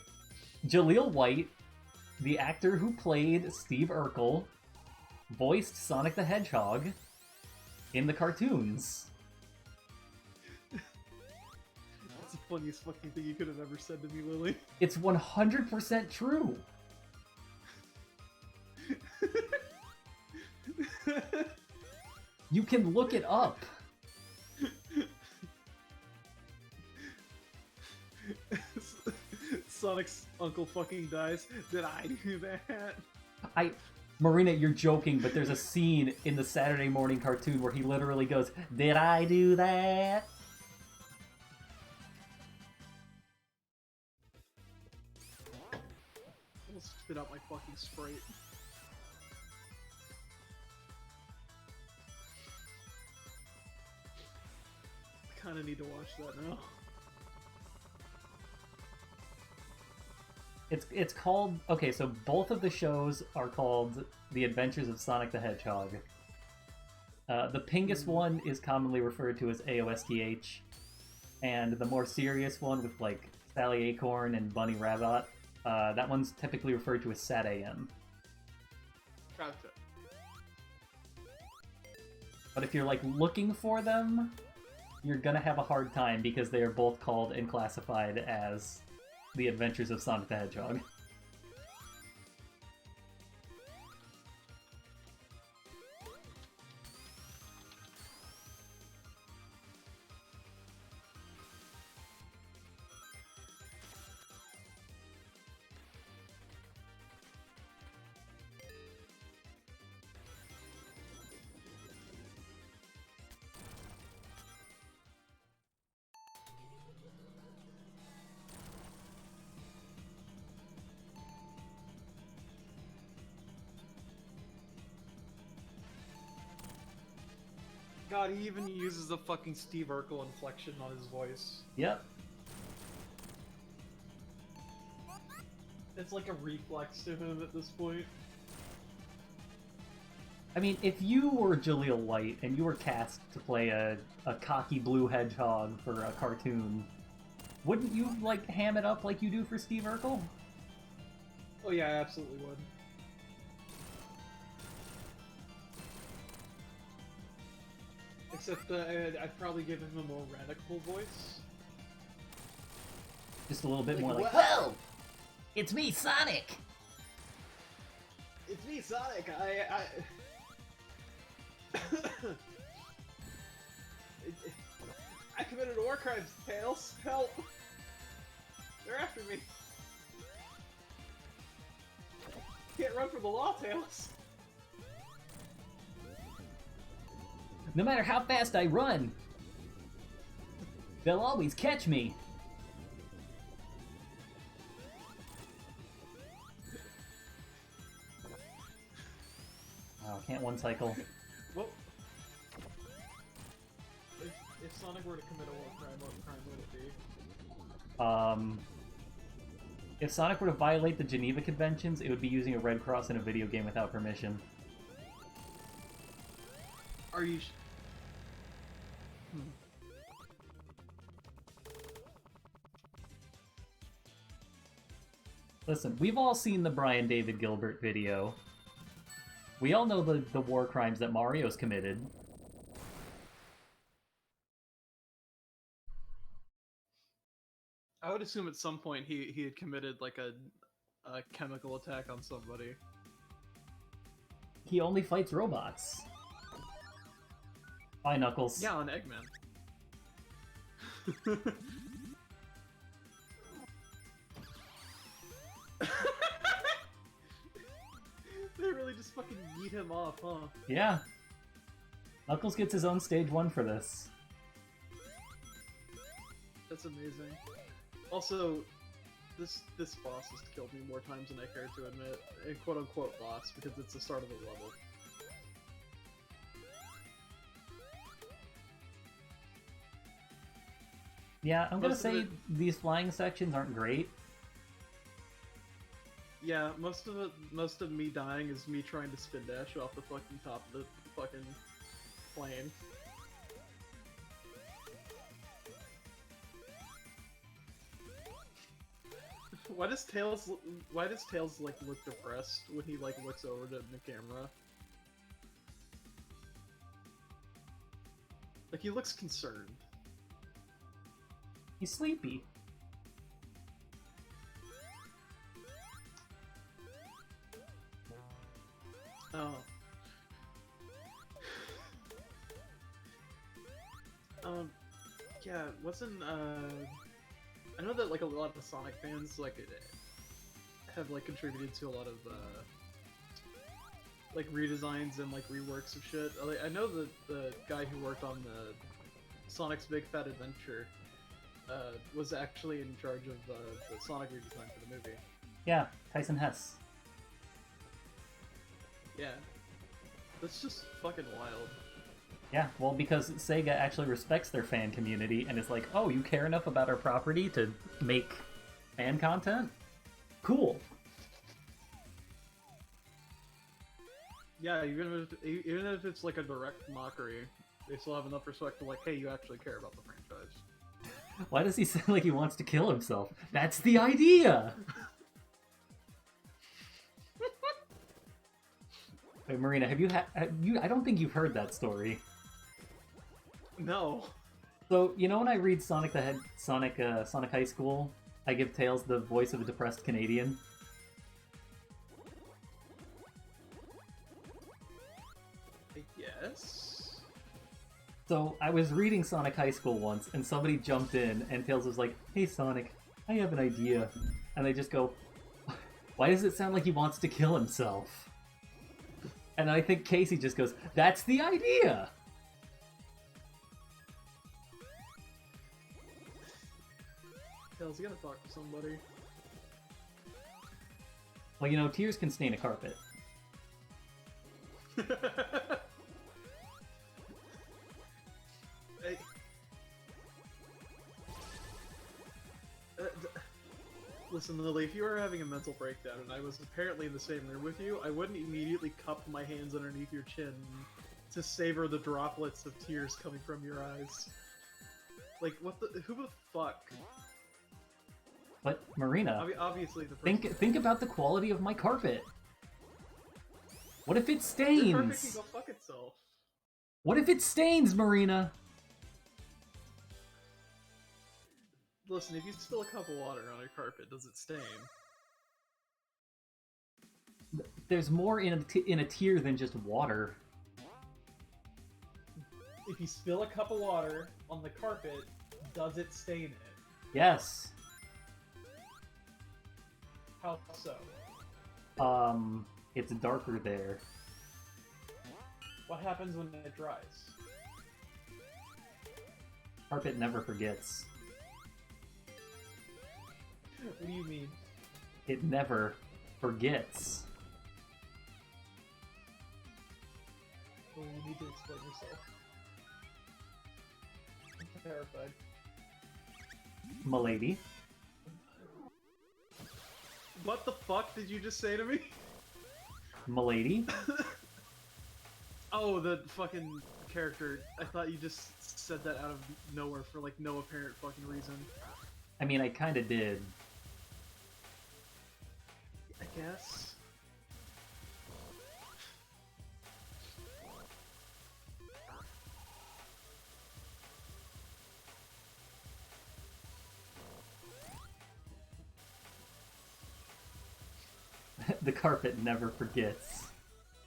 A: Jaleel White, the actor who played Steve Urkel, voiced Sonic the Hedgehog in the cartoons.
B: That's the funniest fucking thing you could have ever said to me, Lily.
A: It's 100% true. You can look it up.
B: Sonic's uncle fucking dies. Did I do that?
A: Marina, you're joking, but there's a scene in the Saturday morning cartoon where he literally goes, "Did I do that?"
B: Almost spit out my fucking Sprite. I kinda need to watch that now.
A: It's called... Okay, so both of the shows are called The Adventures of Sonic the Hedgehog. The Pingus one is commonly referred to as AOSTH, and the more serious one with, like, Sally Acorn and Bunny Rabbit, that one's typically referred to as Sat AM.
B: Gotcha.
A: But if you're, like, looking for them, you're gonna have a hard time because they are both called and classified as The Adventures of Sonic the Hedgehog.
C: God, he even uses the fucking Steve Urkel inflection on his voice.
A: Yep.
B: It's like a reflex to him at this point.
A: I mean, if you were Jaleel White and you were cast to play a cocky blue hedgehog for a cartoon, wouldn't you, like, ham it up like you do for Steve Urkel?
B: Oh yeah, I absolutely would. Except I'd probably give him a more radical voice.
A: Just a little bit
B: Like,
A: more like,
B: "Whoa!
A: "Whoa! It's me, Sonic!"
B: It's me, Sonic. I committed war crimes, Tails. Help! They're after me. Can't run from the law, Tails.
A: No matter how fast I run, they'll always catch me. Oh, can't one cycle.
B: Well, if Sonic were to commit a war crime, what crime would it be?
A: If Sonic were to violate the Geneva Conventions, it would be using a Red Cross in a video game without permission.
B: Are you?
A: Listen, we've all seen the Brian David Gilbert video. We all know the war crimes that Mario's committed.
B: I would assume at some point he had committed like a chemical attack on somebody.
A: He only fights robots. Bye, Knuckles.
B: Yeah, on Eggman. They really just fucking yeet him off, huh?
A: Yeah. Knuckles gets his own stage 1 for this.
B: That's amazing. Also, this boss has killed me more times than I care to admit. A quote-unquote boss, because it's the start of the level.
A: Yeah, I'm gonna
B: Most of
A: say
B: it-
A: these flying sections aren't great.
B: Yeah, most of me dying is me trying to spin dash off the fucking top of the fucking plane. Why does Tails like look depressed when he like looks over to the camera? Like he looks concerned.
A: He's sleepy.
B: Oh. Yeah, wasn't, I know that, like, a lot of Sonic fans, like, have, like, contributed to a lot of, like redesigns and like reworks of shit. Like, I know that the guy who worked on the Sonic's Big Fat Adventure was actually in charge of the Sonic redesign for the movie.
A: Yeah, Tyson Hess.
B: Yeah, that's just fucking wild.
A: Yeah, well, because Sega actually respects their fan community and is like, oh, you care enough about our property to make fan content? Cool.
B: Yeah, even if it's like a direct mockery, they still have enough respect to like, hey, you actually care about the franchise.
A: Why does he sound like he wants to kill himself? That's the idea! Wait, Marina, have you I don't think you've heard that story.
B: No.
A: So, you know when I read Sonic High School, I give Tails the voice of a depressed Canadian?
B: Yes.
A: So, I was reading Sonic High School once, and somebody jumped in, and Tails was like, hey Sonic, I have an idea. And they just go, why does it sound like he wants to kill himself? And I think Casey just goes, that's the idea!
B: Tails, you gotta talk to somebody.
A: Well, you know, tears can stain a carpet.
B: Hey. Listen, Lily, if you were having a mental breakdown and I was apparently in the same room with you, I wouldn't immediately cup my hands underneath your chin to savor the droplets of tears coming from your eyes. Like, what the? Who the fuck?
A: But, Marina,
B: Obviously the person...
A: think about the quality of my carpet. What if it
B: Your carpet can
A: stains?
B: go fuck itself.
A: What if it stains, Marina?
B: Listen, if you spill a cup of water on your carpet, does it stain?
A: There's more in a tear than just water.
B: If you spill a cup of water on the carpet, does it stain it?
A: Yes.
B: How so?
A: It's darker there.
B: What happens when it dries?
A: Carpet never forgets.
B: What do you mean?
A: It never forgets.
B: Well, you need to explain yourself. I'm terrified.
A: Milady.
B: What the fuck did you just say to me?
A: Milady.
B: Oh, the fucking character. I thought you just said that out of nowhere for like no apparent fucking reason.
A: I mean, I kinda did.
B: I guess.
A: The carpet never forgets.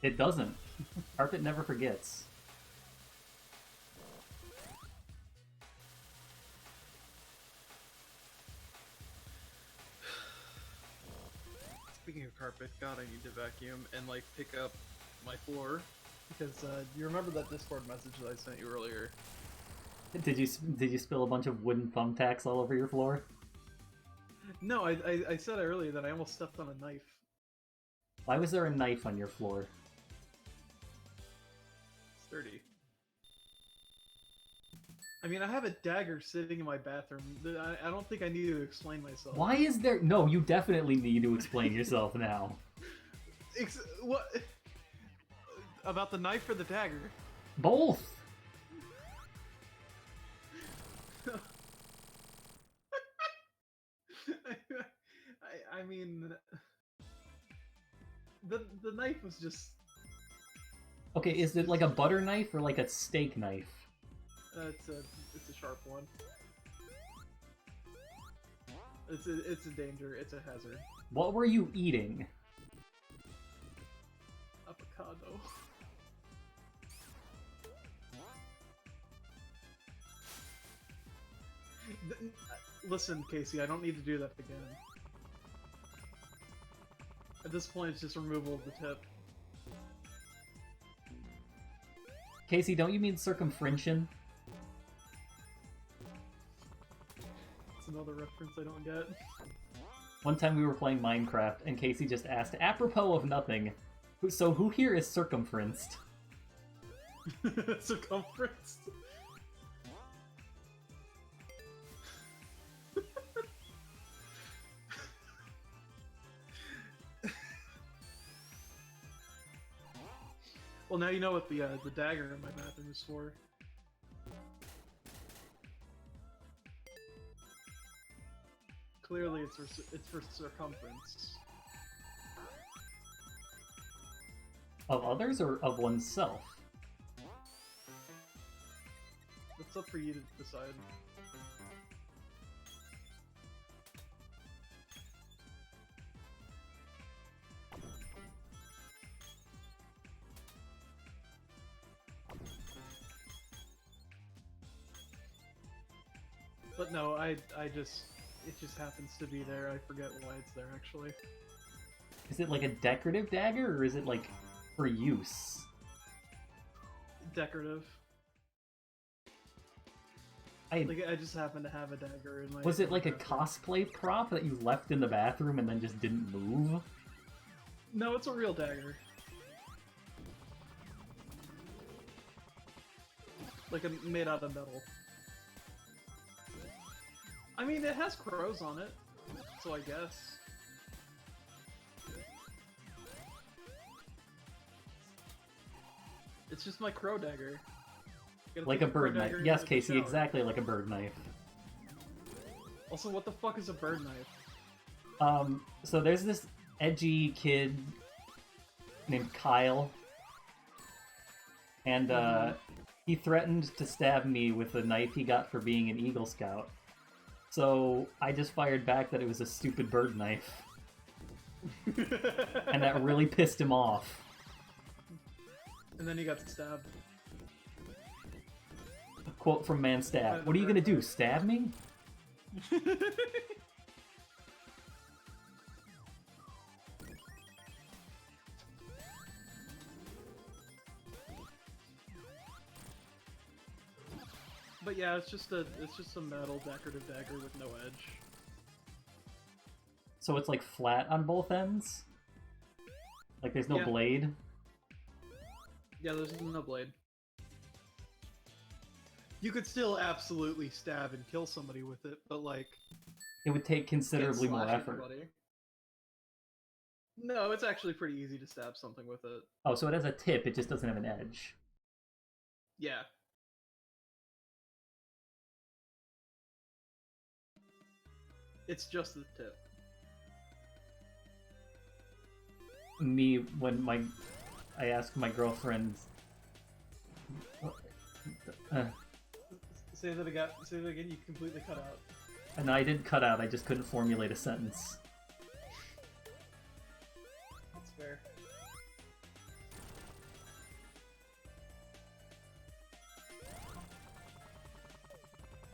A: It doesn't. Carpet never forgets.
B: Speaking of carpet, God, I need to vacuum and like pick up my floor because you remember that Discord message that I sent you earlier?
A: Did you spill a bunch of wooden thumbtacks all over your floor?
B: No, I said earlier that I almost stepped on a knife.
A: Why was there a knife on your floor?
B: Sturdy. I mean, I have a dagger sitting in my bathroom. I don't think I need to explain myself.
A: Why is there... No, you definitely need to explain yourself now.
B: What? About the knife or the dagger?
A: Both!
B: I mean... The knife was just...
A: Okay, is it like a butter knife or like a steak knife?
B: It's a sharp one. It's a danger. It's a hazard.
A: What were you eating?
B: Avocado. Listen, Casey, I don't need to do that again. At this point, it's just removal of the tip.
A: Casey, don't you mean circumferential?
B: It's another reference I don't get.
A: One time we were playing Minecraft, and Casey just asked, apropos of nothing, so who here is circumferenced?
B: Circumference. Well, now you know what the dagger in my bathroom is for. Clearly, it's for circumference.
A: Of others or of oneself?
B: It's up for you to decide. But no, it just happens to be there. I forget why it's there, actually.
A: Is it like a decorative dagger, or is it like for use?
B: Decorative.
A: I
B: just happen to have a dagger in my...
A: Was it like a
B: bathroom.
A: cosplay prop that you left in the bathroom and then just didn't move?
B: No, it's a real dagger. Like made out of metal. I mean, it has crows on it, so I guess. It's just my crow dagger. Gotta
A: Like
B: take
A: a
B: the crow
A: bird knife.
B: dagger and
A: Yes,
B: go to the
A: Casey,
B: shower.
A: exactly like a bird knife.
B: Also, what the fuck is a bird knife?
A: So there's this edgy kid named Kyle, and he threatened to stab me with a knife he got for being an Eagle Scout. So I just fired back that it was a stupid bird knife, and that really pissed him off.
B: And then he got stabbed.
A: A quote from Manstab: "What are you gonna do? Stab me?"
B: But yeah, it's just a metal decorative dagger with no edge.
A: So it's like flat on both ends? Like there's no
B: Yeah.
A: blade?
B: Yeah, there's no blade. You could still absolutely stab and kill somebody with it, but like
A: It would take
B: can't
A: considerably more
B: slash
A: effort.
B: anybody. No, it's actually pretty easy to stab something with it.
A: Oh, so it has a tip, it just doesn't have an edge.
B: Yeah. It's just the tip.
A: Me, when I asked my girlfriend...
B: Say that again. Say that again. You completely cut out.
A: And I did cut out, I just couldn't formulate a sentence.
B: That's fair.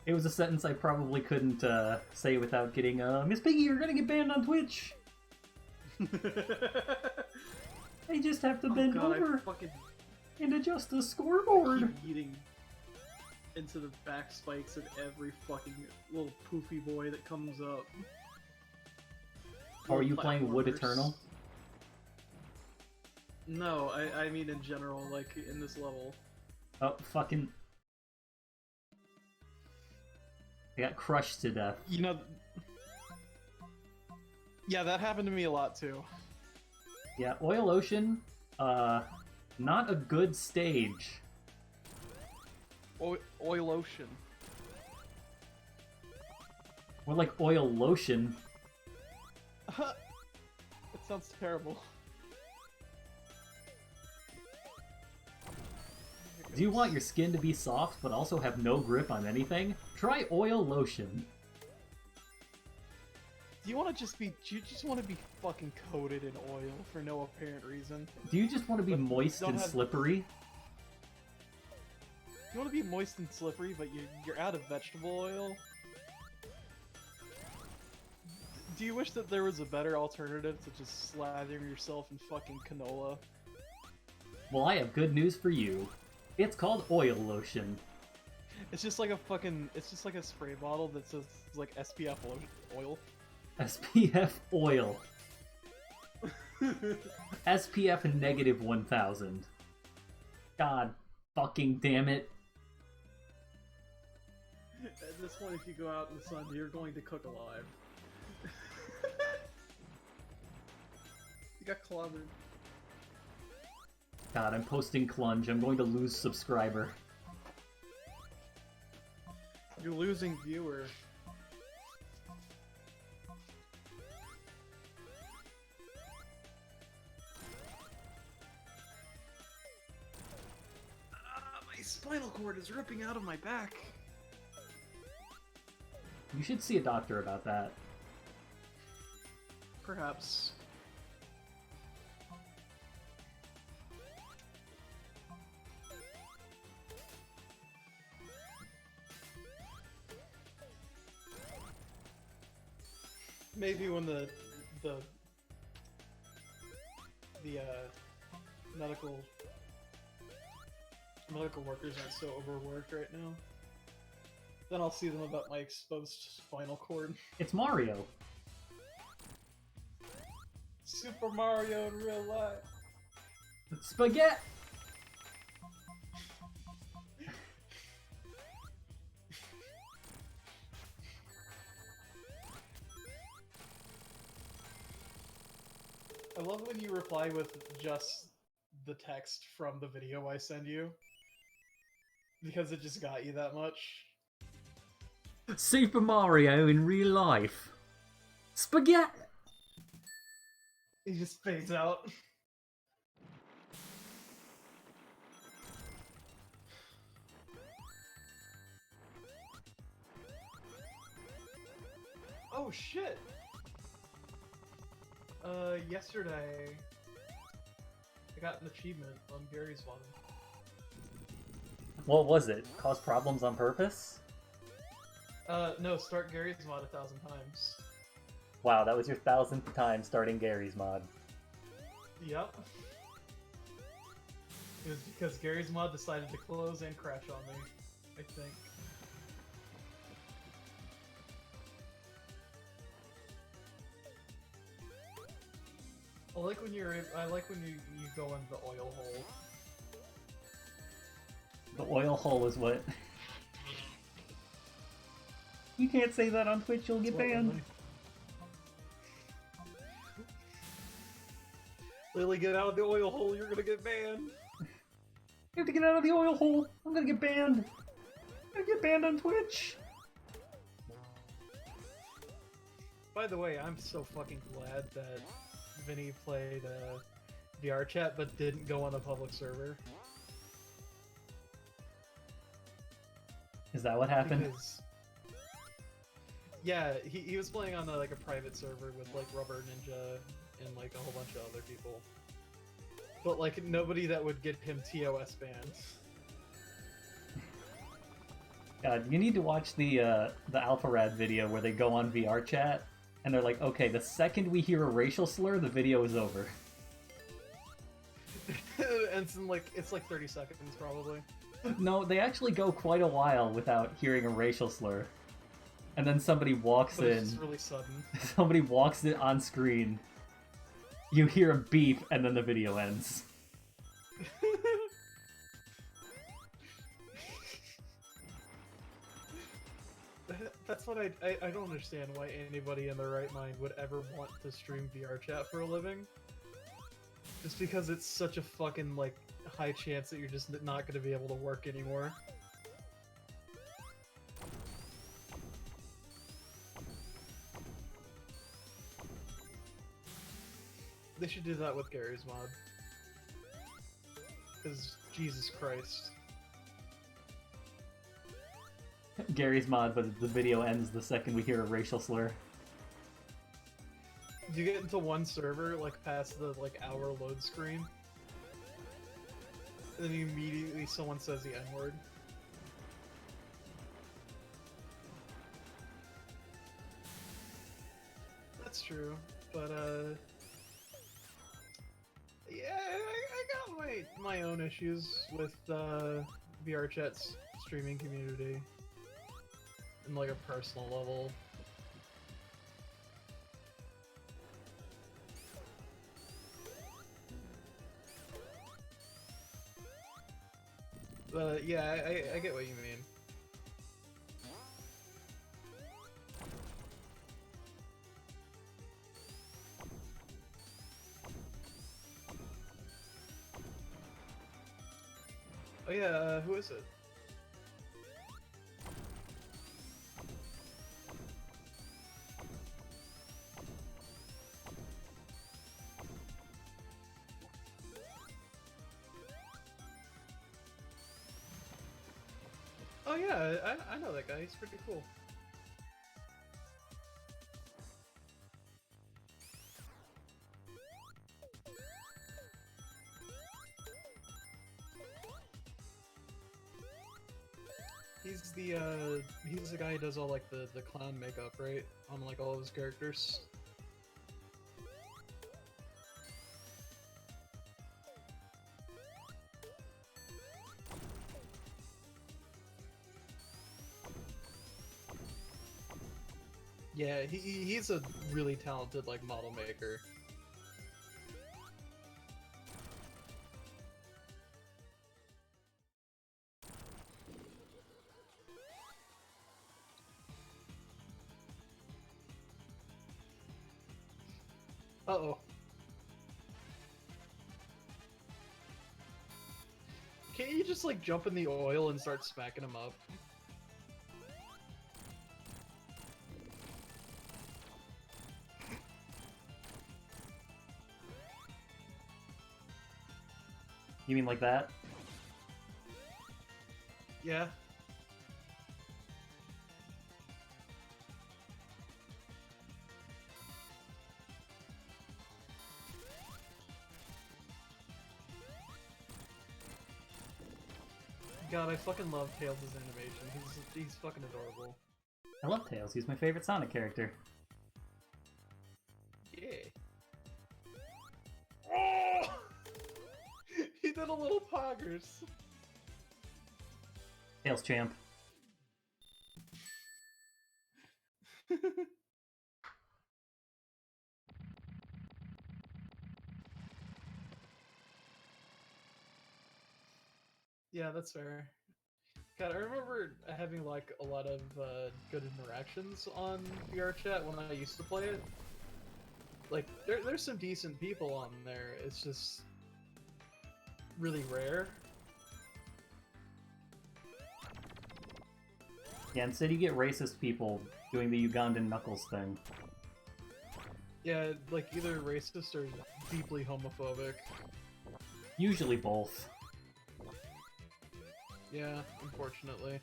A: It was a sentence I probably couldn't say without getting, Miss Piggy, you're gonna get banned on Twitch! I just have to bend
B: God,
A: over
B: I fucking
A: and adjust the scoreboard!
B: keep eating into the back spikes of every fucking little poofy boy that comes up.
A: Oh, are you playing Wood
B: Platformers.
A: Eternal?
B: No, I mean in general, like in this level.
A: Oh, fucking... I got crushed to death.
C: You know... Yeah, that happened to me a lot too.
A: Yeah, Oil Ocean, not a good stage.
C: Oil Ocean.
A: More like Oil Lotion.
C: It sounds terrible.
A: Do you want your skin to be soft but also have no grip on anything? Try Oil Lotion.
C: Do you want to just be? Do you just want to be fucking coated in oil for no apparent reason?
A: Do you just want to be
C: But
A: moist
C: don't
A: and
C: have-
A: slippery?
C: You want to be moist and slippery, but you're out of vegetable oil? Do you wish that there was a better alternative to just slathering yourself in fucking canola?
A: Well, I have good news for you. It's called oil lotion.
C: It's just like a fucking. It's just like a spray bottle that says like SPF oil.
A: SPF oil. SPF negative 1000. God fucking damn it.
B: At this point, if you go out in the sun, you're going to cook alive. You got clobbered.
A: God, I'm posting Clunge. I'm going to lose subscriber.
B: You're losing viewer. My spinal cord is ripping out of my back.
A: You should see a doctor about that.
B: Perhaps. Maybe when the medical workers aren't so overworked right now. Then I'll see them about my exposed spinal cord.
A: It's Mario.
B: Super Mario in real life.
A: Spaghetti!
B: I love when you reply with just the text from the video I send you. Because it just got you that much.
A: Super Mario in real life. Spaghetti!
B: He just fades out. Oh shit! Yesterday I got an achievement on Gary's one.
A: What was it? Cause problems on purpose?
B: No, start Gary's mod 1,000 times.
A: Wow, that was your 1000th time starting Gary's mod.
B: Yep. It was because Gary's mod decided to close and crash on me, I think. I like when you go in the oil hole.
A: The oil hole is what? You can't say that on Twitch, you'll get banned.
B: Lily, get out of the oil hole, you're gonna get banned.
A: You have to get out of the oil hole. I'm gonna get banned. I'm gonna get banned on Twitch.
B: By the way, I'm so fucking glad that Vinny played VR chat but didn't go on a public server.
A: Is that what happened?
B: Because, yeah, he was playing on like a private server with like Rubber Ninja and like a whole bunch of other people. But like nobody that would get him TOS banned.
A: God, you need to watch the AlphaRad video where they go on VR chat and they're like, okay, the second we hear a racial slur, the video is over.
B: And it's like 30 seconds probably.
A: No, they actually go quite a while without hearing a racial slur. And then somebody walks
B: But
A: in.
B: it's just really sudden.
A: Somebody walks in on screen. You hear a beep, and then the video ends.
B: That's what I don't understand why anybody in their right mind would ever want to stream VR chat for a living. Just because it's such a fucking, like, high chance that you're just not going to be able to work anymore. They should do that with Gary's mod. Because, Jesus Christ.
A: Gary's mod, but the video ends the second we hear a racial slur.
B: You get into one server, like, past the, like, hour load screen. And then immediately someone says the N-word. That's true, but, yeah, I got my own issues with VR chat's streaming community, in like a personal level. But yeah, I get what you mean. Oh yeah, who is it? Oh yeah, I know that guy. He's pretty cool. He's the guy who does all like the clown makeup, right? On like all of his characters. Yeah, he's a really talented like model maker. Uh-oh. Can't you just like jump in the oil and start smacking him up?
A: You mean like that?
B: Yeah. God, I fucking love Tails' animation. He's fucking adorable.
A: I love Tails. He's my favorite Sonic character.
B: Yeah. Oh! He did a little poggers.
A: Tails champ.
B: Yeah, that's fair. God, I remember having like a lot of good interactions on VR chat when I used to play it. Like, there's some decent people on there. It's just really rare.
A: Yeah, instead you get racist people doing the Ugandan Knuckles thing.
B: Yeah, like either racist or deeply homophobic.
A: Usually both.
B: Yeah, unfortunately.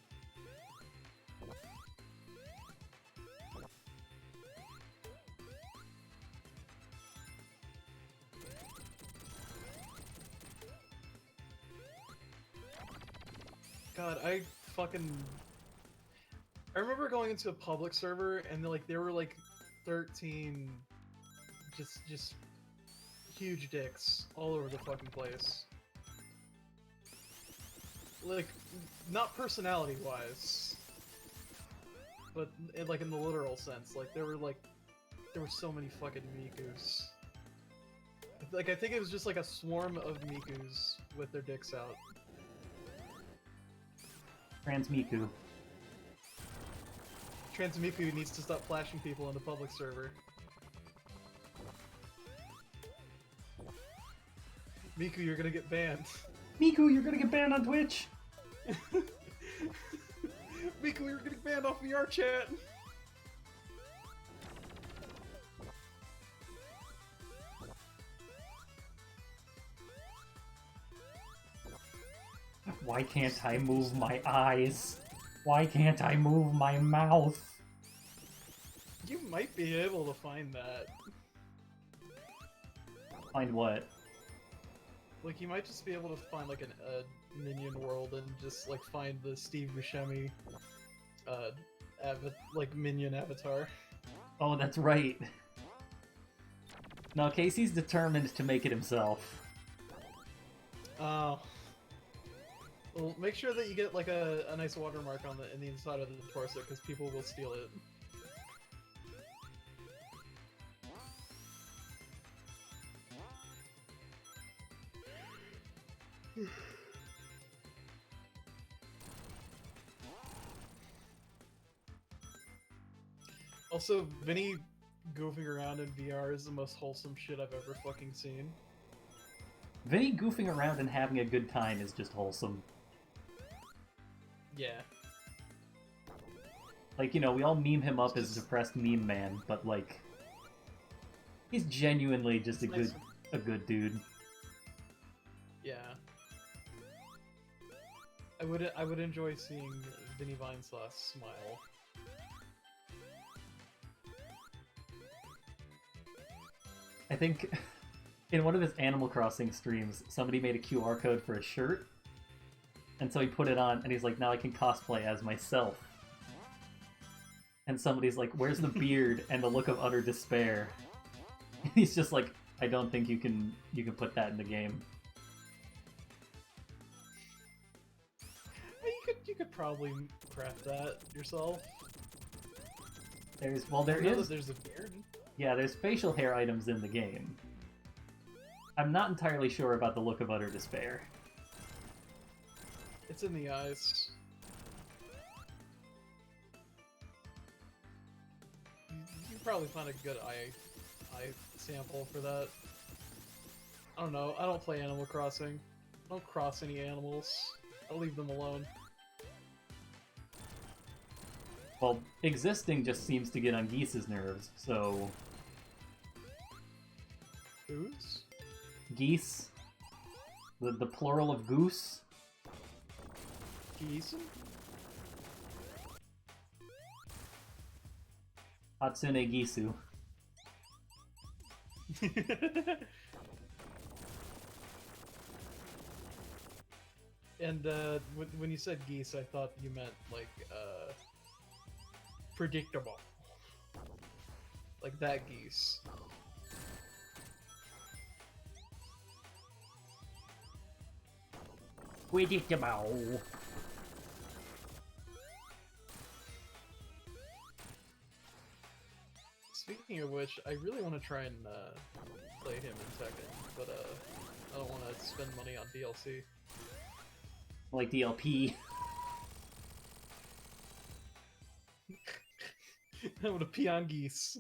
B: God, I remember going into a public server and there were like 13 just huge dicks all over the fucking place. Like, not personality-wise, but like in the literal sense. Like there were so many fucking Mikus. Like I think it was just like a swarm of Mikus with their dicks out.
A: Trans Miku.
B: Trans Miku needs to stop flashing people in the public server. Miku, you're gonna get banned.
A: Miku, you're gonna get banned on Twitch!
B: Miku, you're gonna get banned off VR chat!
A: Why can't I move my eyes? Why can't I move my mouth?
B: You might be able to find that.
A: Find what?
B: Like, you might just be able to find, like, a minion world and just, like, find the Steve Buscemi, minion avatar.
A: Oh, that's right. No, Casey's determined to make it himself.
B: Oh. Well, make sure that you get like a nice watermark on in the inside of the torso, because people will steal it. Also, Vinny goofing around in VR is the most wholesome shit I've ever fucking seen.
A: Vinny goofing around and having a good time is just wholesome.
B: Yeah.
A: Like, you know, we all meme him up as depressed meme man, but like, he's genuinely just a good dude.
B: Yeah. I would enjoy seeing Vinny Vineslaw smile.
A: I think in one of his Animal Crossing streams, somebody made a QR code for a shirt, and so he put it on, and he's like, now I can cosplay as myself. And somebody's like, where's the beard and the look of utter despair? And he's just like, I don't think you can put that in the game.
B: You could probably craft that yourself.
A: There's
B: There's a beard.
A: Yeah, there's facial hair items in the game. I'm not entirely sure about the look of utter despair.
B: It's in the eyes. You probably find a good eye sample for that. I don't know. I don't play Animal Crossing. I don't cross any animals. I'll leave them alone.
A: Well, existing just seems to get on Geese's nerves, so...
B: Whose?
A: Geese? The plural of goose?
B: Geese?
A: Hatsune Gisu.
B: And when you said geese, I thought you meant like predictable, like that geese.
A: Predictable.
B: Speaking of which, I really want to try and play him in Tekken, but I don't want to spend money on DLC.
A: Like DLP.
B: I want to pee on geese.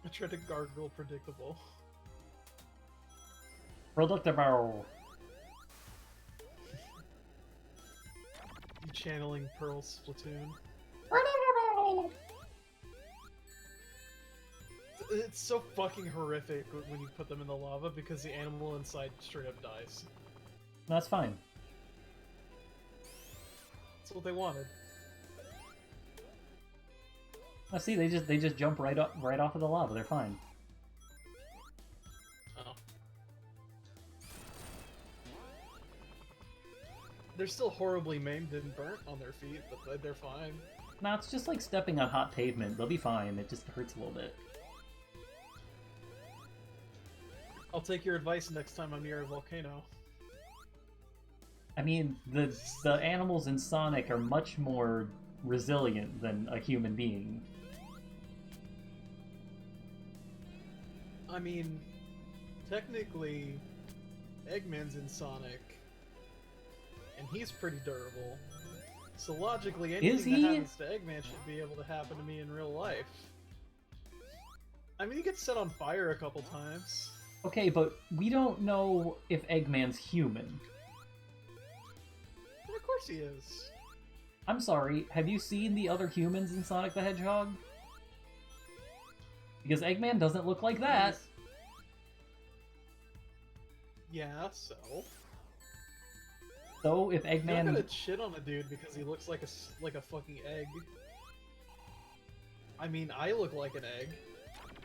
B: I tried to gargle predictable.
A: Predictable.
B: You channeling Pearl Splatoon. It's so fucking horrific when you put them in the lava because the animal inside straight up dies.
A: That's fine.
B: That's what they wanted.
A: I see. They just jump right off of the lava. They're fine.
B: Oh. They're still horribly maimed and burnt on their feet, but they're fine.
A: No, it's just like stepping on hot pavement. They'll be fine. It just hurts a little bit.
B: I'll take your advice next time I'm near a volcano.
A: I mean, the animals in Sonic are much more resilient than a human being.
B: I mean, technically, Eggman's in Sonic, and he's pretty durable. So logically, anything that happens to Eggman should be able to happen to me in real life. I mean, he gets set on fire a couple times.
A: Okay, but we don't know if Eggman's human.
B: Well, of course he is.
A: I'm sorry, have you seen the other humans in Sonic the Hedgehog? Because Eggman doesn't look like that.
B: Yeah, so?
A: So if
B: You're not
A: Eggman...
B: gonna shit on a dude because he looks like a fucking egg. I mean, I look like an egg.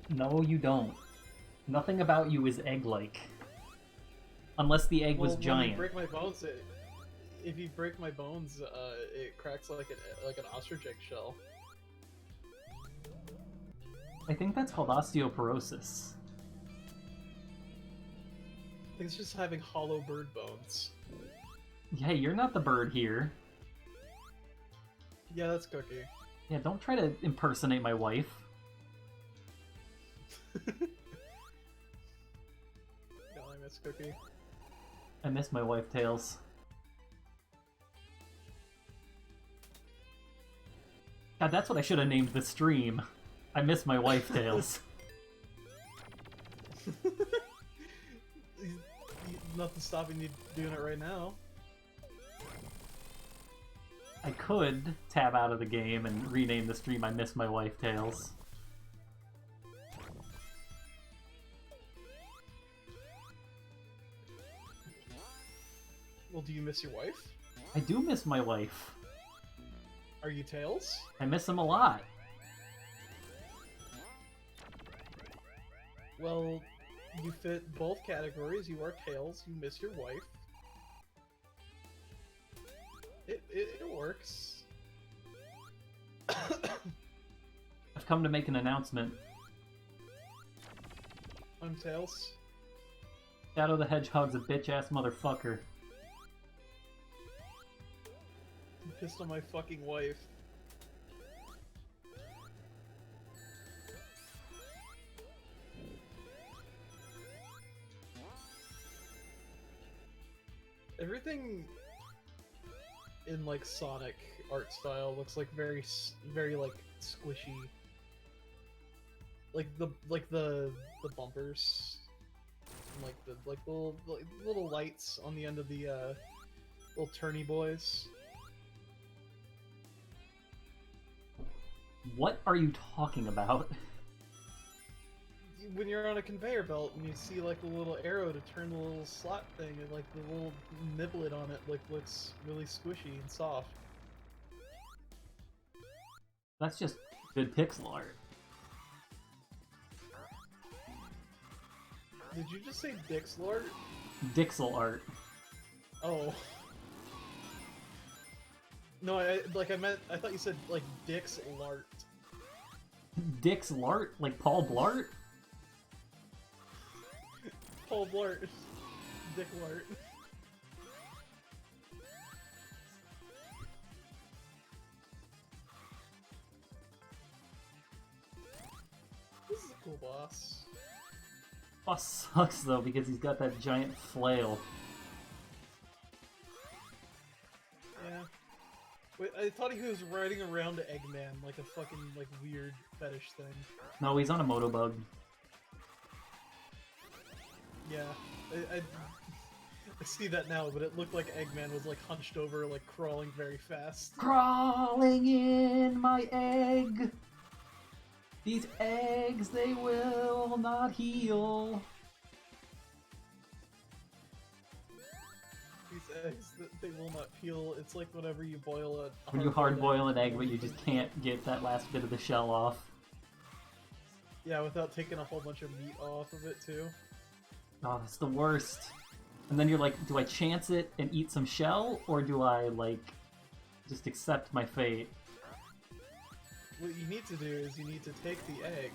A: No, you don't. Nothing about you is egg-like. Unless the egg was
B: Well,
A: giant.
B: When you break my bones, if you break my bones, it cracks like an ostrich egg shell.
A: I think that's called osteoporosis.
B: I think it's just having hollow bird bones.
A: Hey, you're not the bird here.
B: Yeah, that's Cookie.
A: Yeah, don't try to impersonate my wife.
B: No, I miss Cookie.
A: I miss my wife, Tails. God, that's what I should have named the stream. I miss my wife, Tails.
B: Nothing stopping you doing it right now.
A: I could tab out of the game and rename the stream I miss my wife, Tails.
B: Well, do you miss your wife?
A: I do miss my wife.
B: Are you Tails?
A: I miss him a lot.
B: Well, you fit both categories. You are Tails. You miss your wife. It works.
A: I've come to make an announcement.
B: I'm Tails.
A: Shadow the Hedgehog's a bitch-ass motherfucker.
B: I'm pissed on my fucking wife. Everything in like Sonic art style looks like very like squishy. Like the bumpers, and like the little lights on the end of the little turny boys.
A: What are you talking about?
B: When you're on a conveyor belt and you see like the little arrow to turn the little slot thing, and like the little niblet on it like looks really squishy and soft.
A: That's just good pixel art.
B: Did you just say Dixlart?
A: Dixel art.
B: Oh. No, I thought you said like Dixlart.
A: Dix Lart? Like Paul Blart?
B: Paul Blart. Dick Lart. This is a cool boss.
A: Boss sucks though because he's got that giant flail.
B: Yeah. Wait, I thought he was riding around Eggman like a fucking like weird fetish thing.
A: No, he's on a motobug.
B: Yeah, I see that now, but it looked like Eggman was like hunched over, like crawling very fast.
A: Crawling in my egg. These eggs, they will not heal.
B: These eggs, they will not peel. It's like whenever you boil a
A: When you hard boil an egg, but you just can't get that last bit of the shell off.
B: Yeah, without taking a whole bunch of meat off of it too.
A: Oh, that's the worst. And then you're like, do I chance it and eat some shell, or do I, like, just accept my fate?
B: What you need to do is you need to take the egg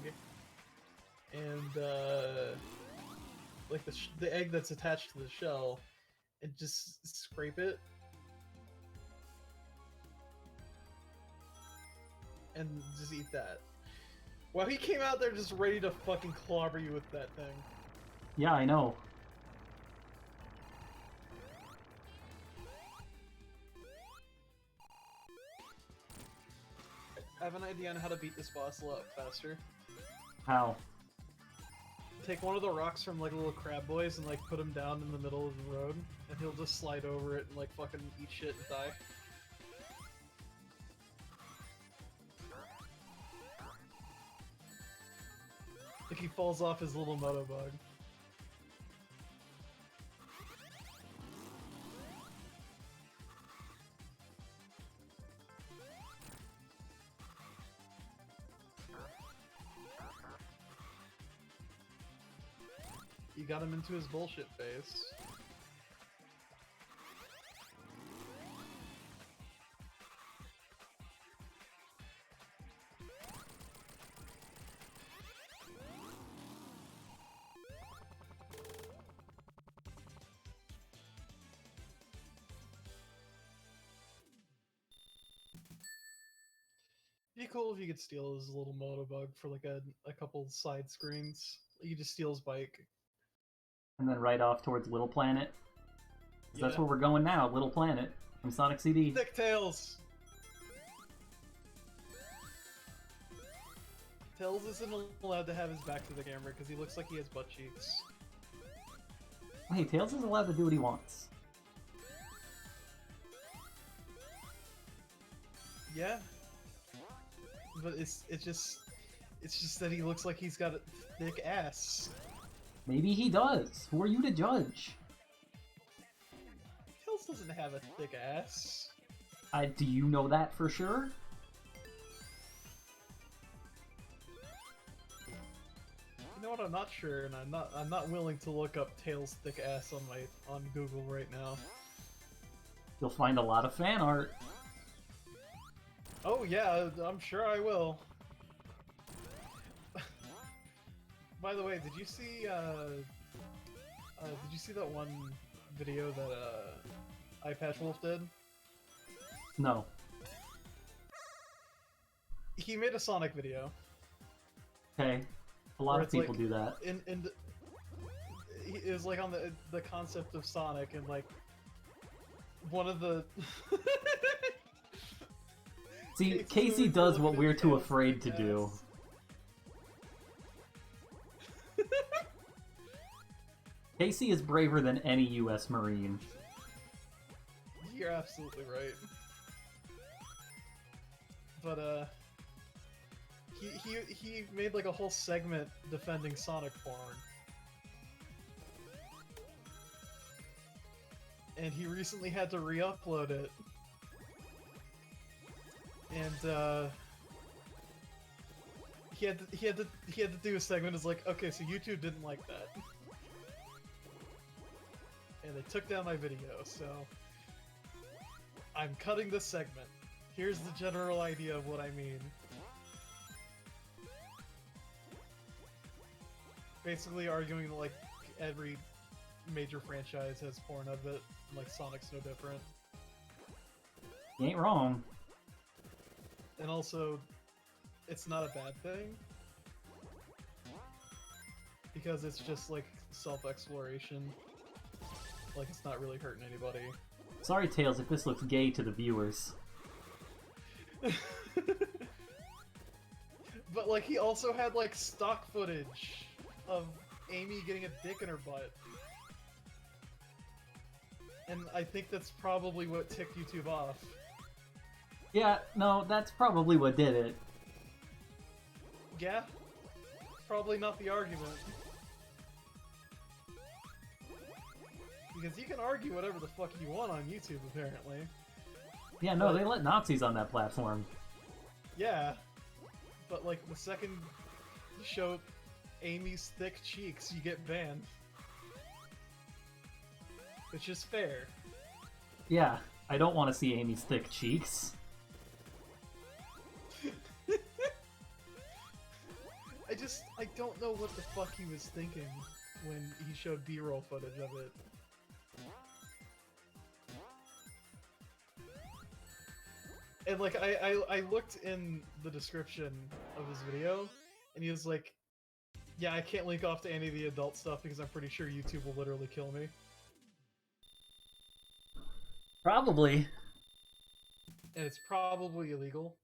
B: and like the egg that's attached to the shell, and just scrape it and just eat that. Wow, he came out there just ready to fucking clobber you with that thing.
A: Yeah, I know.
B: I have an idea on how to beat this boss a lot faster.
A: How?
B: Take one of the rocks from like little crab boys and like put him down in the middle of the road, and he'll just slide over it and like fucking eat shit and die. Like he falls off his little motobug. You got him into his bullshit face. It'd be cool if you could steal his little motobug for like a couple side screens. You just steal his bike.
A: And then right off towards Little Planet. 'Cause that's
B: Yeah.
A: where we're going now, Little Planet from Sonic CD.
B: Thick Tails! Tails isn't allowed to have his back to the camera because he looks like he has butt cheeks.
A: Hey, Tails is allowed to do what he wants.
B: Yeah. But it's just that he looks like he's got a thick ass.
A: Maybe he does. Who are you to judge?
B: Tails doesn't have a thick ass.
A: Do you know that for sure?
B: You know what? I'm not sure, and I'm not willing to look up Tails' thick ass on Google right now.
A: You'll find a lot of fan art.
B: Oh yeah, I'm sure I will. By the way, did you see that one video that iPatchWolf did?
A: No.
B: He made a Sonic video.
A: Okay. A lot
B: Where
A: of
B: it's
A: people
B: like-
A: do that.
B: And it was like on the concept of Sonic, and like one of the
A: See,
B: Casey
A: Casey
B: really
A: does
B: looked
A: what
B: at
A: we're too
B: Tails'
A: afraid to
B: thick
A: do.
B: ass.
A: Casey is braver than any U.S. Marine.
B: You're absolutely right. But he made like a whole segment defending Sonic porn. And he recently had to re-upload it. And he had to do a segment. It's like, okay, so YouTube didn't like that. And they took down my video, so I'm cutting this segment. Here's the general idea of what I mean. Basically arguing that, like, every major franchise has porn of it, like Sonic's no different.
A: You ain't wrong.
B: And also, it's not a bad thing. Because it's just, like, self-exploration. Like, it's not really hurting anybody.
A: Sorry, Tails, if this looks gay to the viewers.
B: But, like, he also had, like, stock footage of Amy getting a dick in her butt. And I think that's probably what ticked YouTube off.
A: Yeah, no, that's probably what did it.
B: Yeah? Probably not the argument. Because you can argue whatever the fuck you want on YouTube, apparently.
A: Yeah, no, they let Nazis on that platform.
B: Yeah. But, like, the second you show Amy's thick cheeks, you get banned. Which is fair.
A: Yeah, I don't want to see Amy's thick cheeks.
B: I don't know what the fuck he was thinking when he showed B-roll footage of it. And like, I looked in the description of his video, and he was like, yeah, I can't link off to any of the adult stuff because I'm pretty sure YouTube will literally kill me.
A: Probably.
B: And it's probably illegal.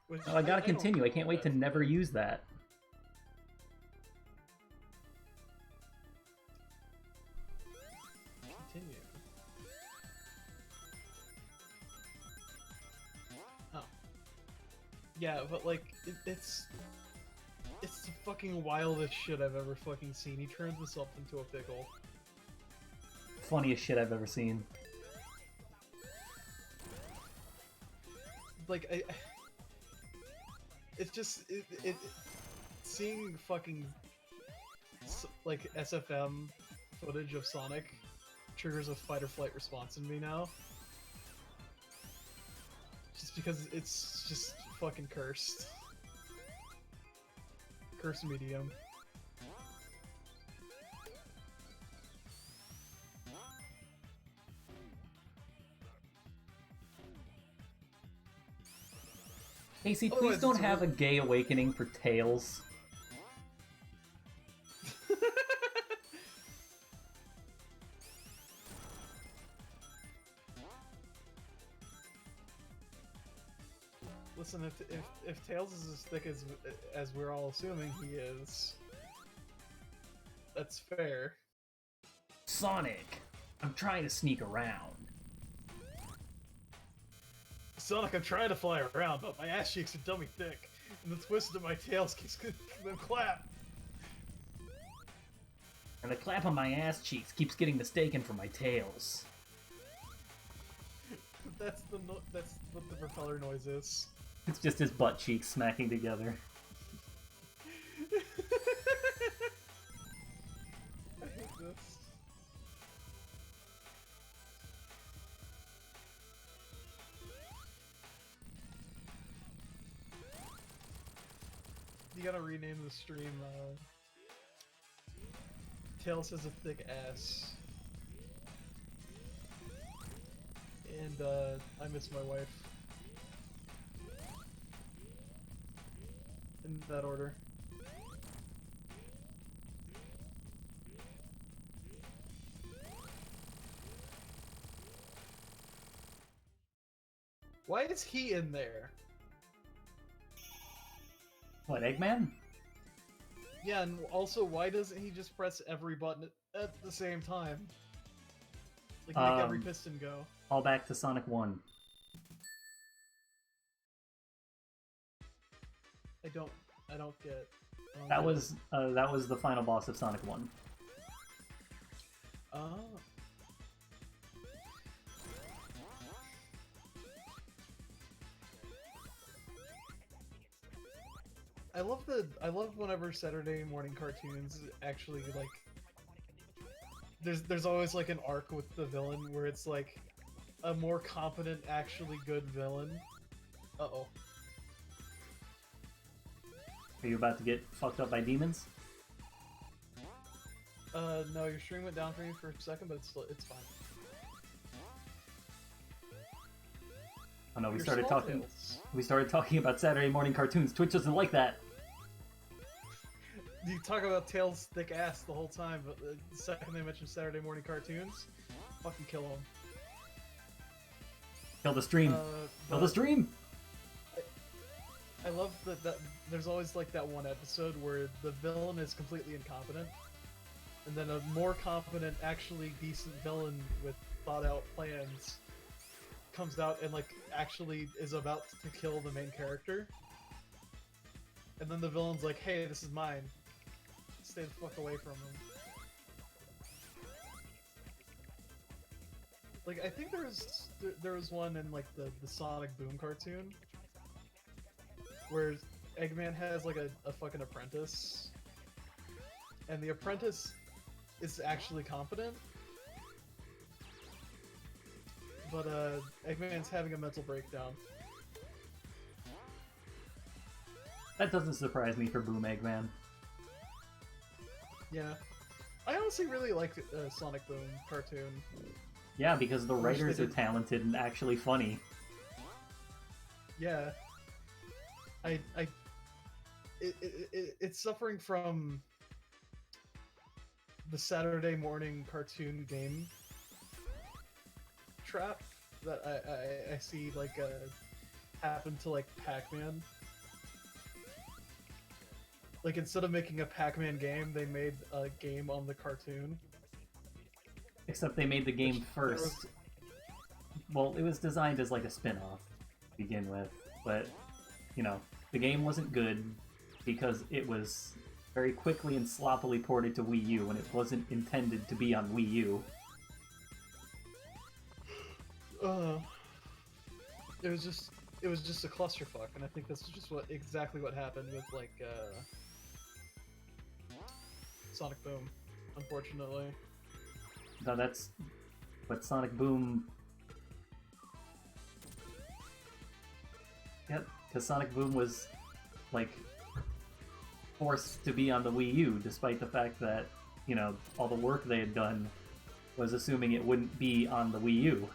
B: Which,
A: Oh, I gotta
B: don't
A: continue. I
B: know
A: can't wait to
B: that's
A: never
B: good.
A: use that.
B: Continue. Oh. Yeah, but like, it's the fucking wildest shit I've ever fucking seen. He turns himself into a pickle.
A: Funniest shit I've ever seen.
B: Like, it's just, seeing fucking like SFM footage of Sonic triggers a fight or flight response in me now. Just because it's just fucking cursed. Cursed medium.
A: Casey,
B: Oh,
A: please
B: it's
A: don't
B: really-
A: have a gay awakening for Tails.
B: Listen, if Tails is as thick as we're all assuming he is, that's fair.
A: Sonic, I'm trying to sneak around.
B: Sonic, I'm trying to fly around, but my ass cheeks are dummy thick, and the twist of my tails keeps them clap.
A: And the clap on my ass cheeks keeps getting mistaken for my tails.
B: That's what the propeller noise is.
A: It's just his butt cheeks smacking together.
B: I hate this. You gotta rename the stream, Tails has a thick ass. And, I miss my wife. In that order. Why is he in there?
A: What, Eggman?
B: Yeah, and also, why doesn't he just press every button at the same time? Like, make every piston go.
A: All back to Sonic 1.
B: I don't get...
A: That was the final boss of Sonic 1.
B: Oh. I love whenever Saturday morning cartoons actually, like, there's always like an arc with the villain where it's like a more competent, actually good villain. Uh-oh.
A: Are you about to get fucked up by demons?
B: No, your stream went down for me for a second, but it's fine.
A: Oh no, we
B: Your
A: started
B: small
A: talking.
B: tails.
A: We started talking about Saturday morning cartoons. Twitch doesn't like that.
B: You talk about Tails' thick ass the whole time, but the second they mention Saturday morning cartoons, fucking kill them.
A: Kill the stream. Kill the stream.
B: I love that there's always like that one episode where the villain is completely incompetent, and then a more competent, actually decent villain with thought out plans comes out and like actually is about to kill the main character. And then the villain's like, hey, this is mine. Stay the fuck away from him. Like, I think there was one in like the Sonic Boom cartoon where Eggman has like a fucking apprentice, and the apprentice is actually competent, but Eggman's having a mental breakdown.
A: That doesn't surprise me for Boom Eggman.
B: Yeah, I honestly really like Sonic Boom cartoon.
A: Yeah, because the
B: wish they
A: writers are
B: did-
A: talented and actually funny.
B: Yeah, it's suffering from the Saturday morning cartoon game trap that I see like happen to like Pac-Man. Like, instead of making a Pac-Man game, they made a game on the cartoon.
A: Except they made the game
B: Which-
A: first. Well, it was designed as like a spin-off to begin with, but, you know, the game wasn't good because it was very quickly and sloppily ported to Wii U, and it wasn't intended to be on Wii U.
B: It was just a clusterfuck, and I think that's just exactly what happened with like Sonic Boom, unfortunately.
A: No, that's... But Sonic Boom... Yep, because Sonic Boom was, like, forced to be on the Wii U, despite the fact that, you know, all the work they had done was assuming it wouldn't be on the Wii U.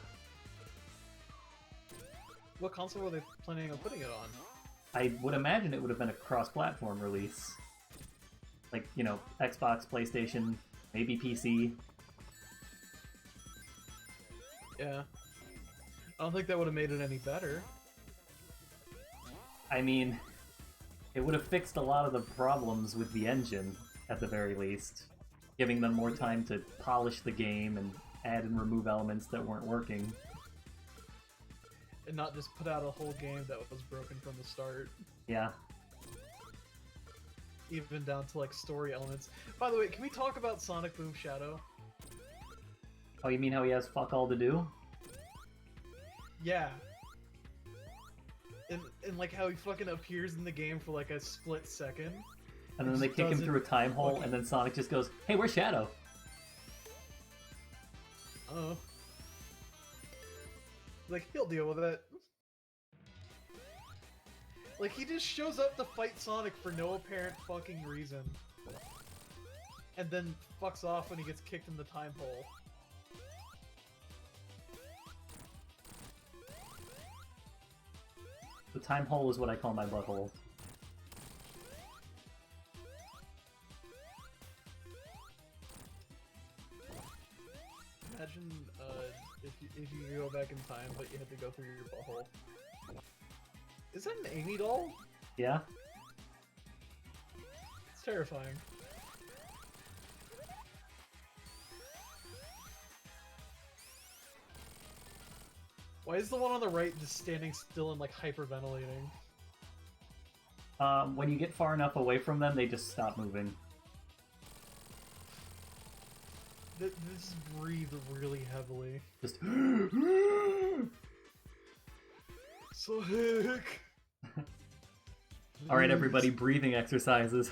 B: What console were they planning on putting it on?
A: I would imagine it would have been a cross-platform release. Like, you know, Xbox, PlayStation, maybe PC.
B: Yeah. I don't think that would have made it any better.
A: I mean, it would have fixed a lot of the problems with the engine, at the very least. Giving them more time to polish the game and add and remove elements that weren't working.
B: And not just put out a whole game that was broken from the start.
A: Yeah.
B: Even down to, like, story elements. By the way, can we talk about Sonic Boom Shadow?
A: Oh, you mean how he has fuck all to do?
B: Yeah. And like how he fucking appears in the game for like a split second.
A: And then they kick him through a time hole,
B: fucking...
A: and then Sonic just goes, "Hey, where's Shadow?"
B: Oh. Like, he'll deal with it. Like, he just shows up to fight Sonic for no apparent fucking reason. And then fucks off when he gets kicked in the time hole.
A: The time hole is what I call my butthole.
B: Imagine if you go back in time, but you had to go through your butthole. Is that an Amy doll?
A: Yeah?
B: It's terrifying. Why is the one on the right just standing still and like hyperventilating?
A: When you get far enough away from them, they just stop moving.
B: This breathe really heavily.
A: Just...
B: Sonic!
A: Alright, everybody, breathing exercises.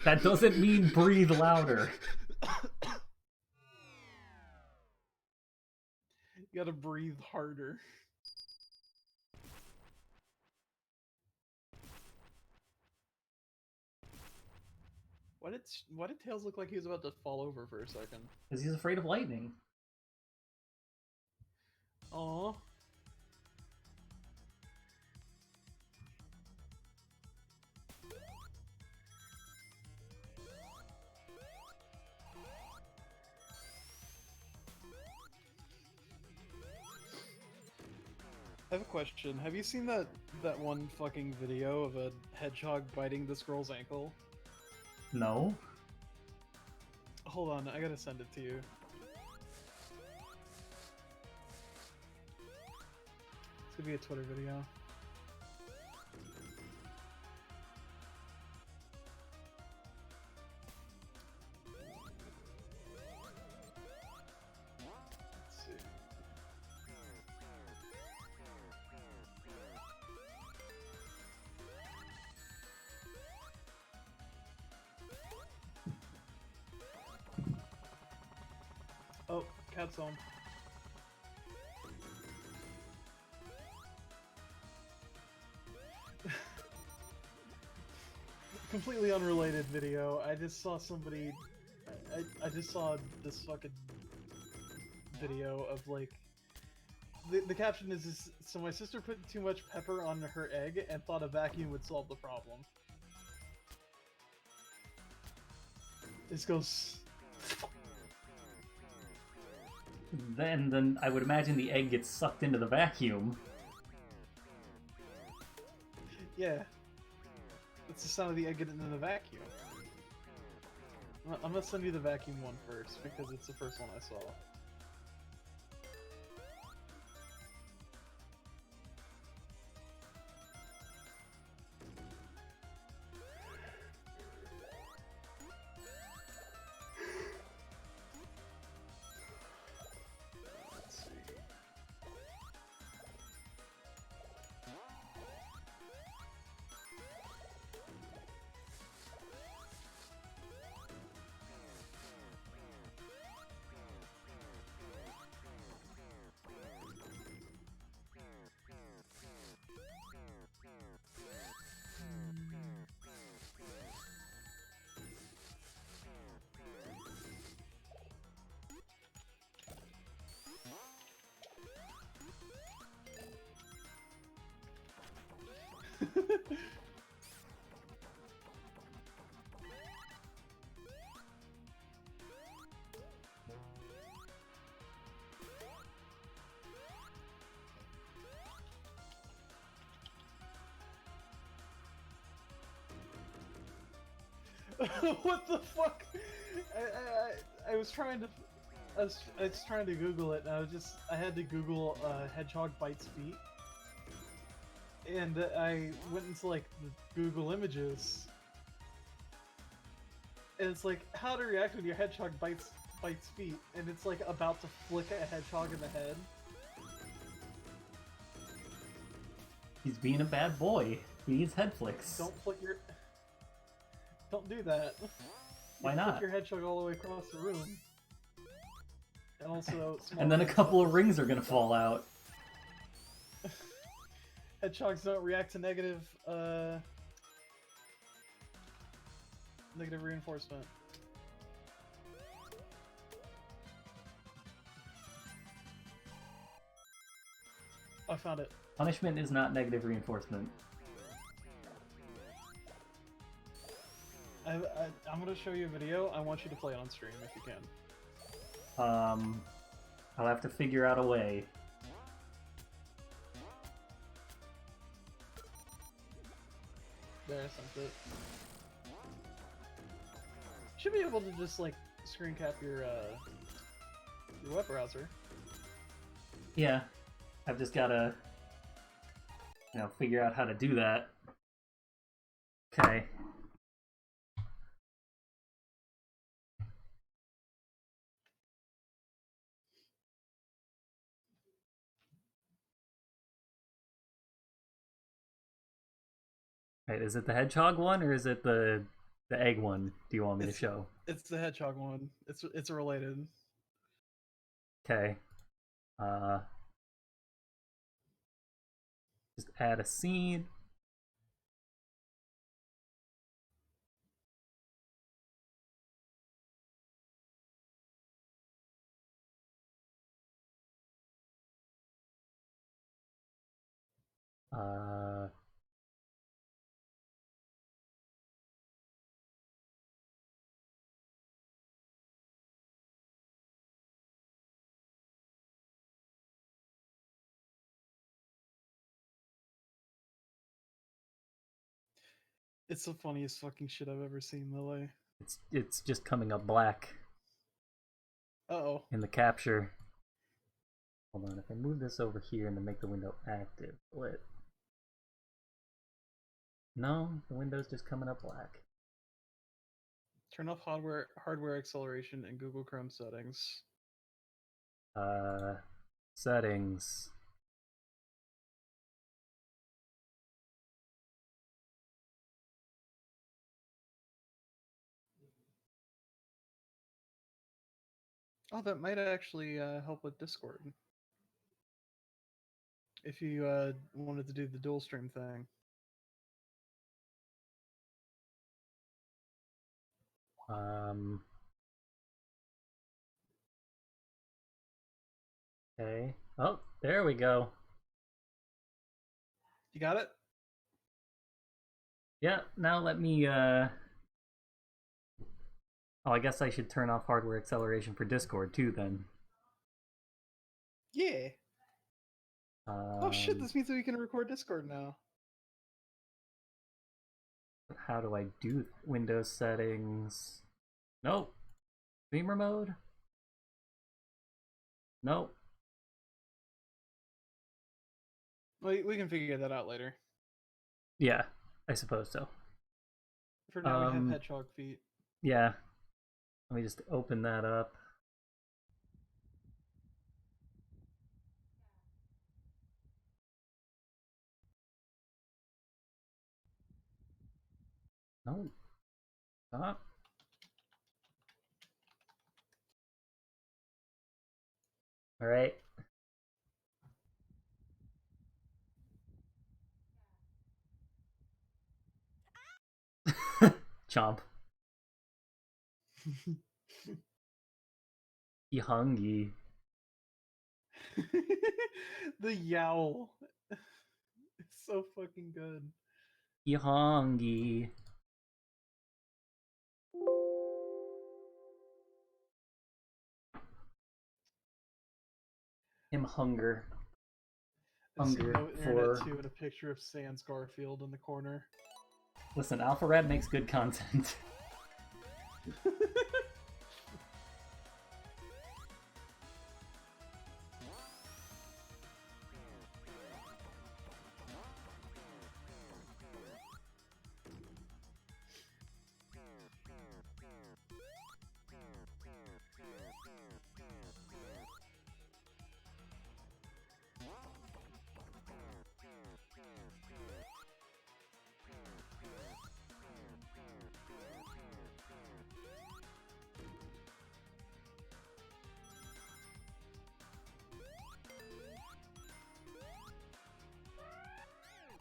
A: That doesn't mean breathe louder.
B: You gotta breathe harder. Why did Tails look like he was about to fall over for a second?
A: Because he's afraid of lightning.
B: Aww. I have a question. Have you seen that one fucking video of a hedgehog biting this girl's ankle?
A: No?
B: Hold on, I gotta send it to you. It's gonna be a Twitter video. Let's see. Oh, cat's home. Completely unrelated video. I just saw somebody. I just saw this fucking video of like. The caption is this, so my sister put too much pepper on her egg and thought a vacuum would solve the problem. This goes.
A: Then I would imagine the egg gets sucked into the vacuum.
B: Yeah. That's the sound of the egg getting in the vacuum. I'm gonna send you the vacuum one first, because it's the first one I saw. Let's see. What the fuck? I was trying to. I was trying to Google it, and I had to Google hedgehog bites feet, and I went into like the Google images, and it's like how to react when your hedgehog bites feet, and it's like about to flick a hedgehog in the head.
A: He's being a bad boy. He needs head flicks.
B: Don't flick your. Don't do that.
A: Why
B: You
A: not?
B: Flick your hedgehog all the way across the room. And also,
A: And then a couple of rings are gonna fall out.
B: hedgehogs don't react to negative reinforcement. I found it.
A: Punishment is not negative reinforcement.
B: I'm gonna show you a video. I want you to play it on stream if you can.
A: I'll have to figure out a way.
B: There, I sent it. Should be able to just like screen cap your web browser.
A: Yeah, I've just gotta, figure out how to do that. Okay. Right, is it the hedgehog one or is it the egg one? Do you want me to show?
B: It's the hedgehog one. It's related.
A: Okay. Just add a scene.
B: It's the funniest fucking shit I've ever seen, Lily.
A: It's just coming up black.
B: Uh-oh.
A: In the capture. Hold on, if I move this over here and then make the window active, will it? No, the window's just coming up black.
B: Turn off hardware acceleration in Google Chrome settings.
A: Settings.
B: Oh, that might actually help with Discord. If you wanted to do the dual stream thing.
A: Okay. Oh, there we go.
B: You got it?
A: Yeah, now let me, Oh, I guess I should turn off hardware acceleration for Discord too, then.
B: Yeah. Oh shit, this means that we can record Discord now.
A: How do I do Windows settings? Nope. Streamer mode? Nope.
B: We can figure that out later.
A: Yeah, I suppose so.
B: For now, we have hedgehog feet.
A: Yeah. Let me just open that up. No. Stop. All right. Chomp. He hungry.
B: The yowl. It's so fucking good.
A: He hungry. Him hunger. Hunger for...
B: too, and a picture of Sans Garfield in the corner.
A: Listen, Alpha Rat makes good content.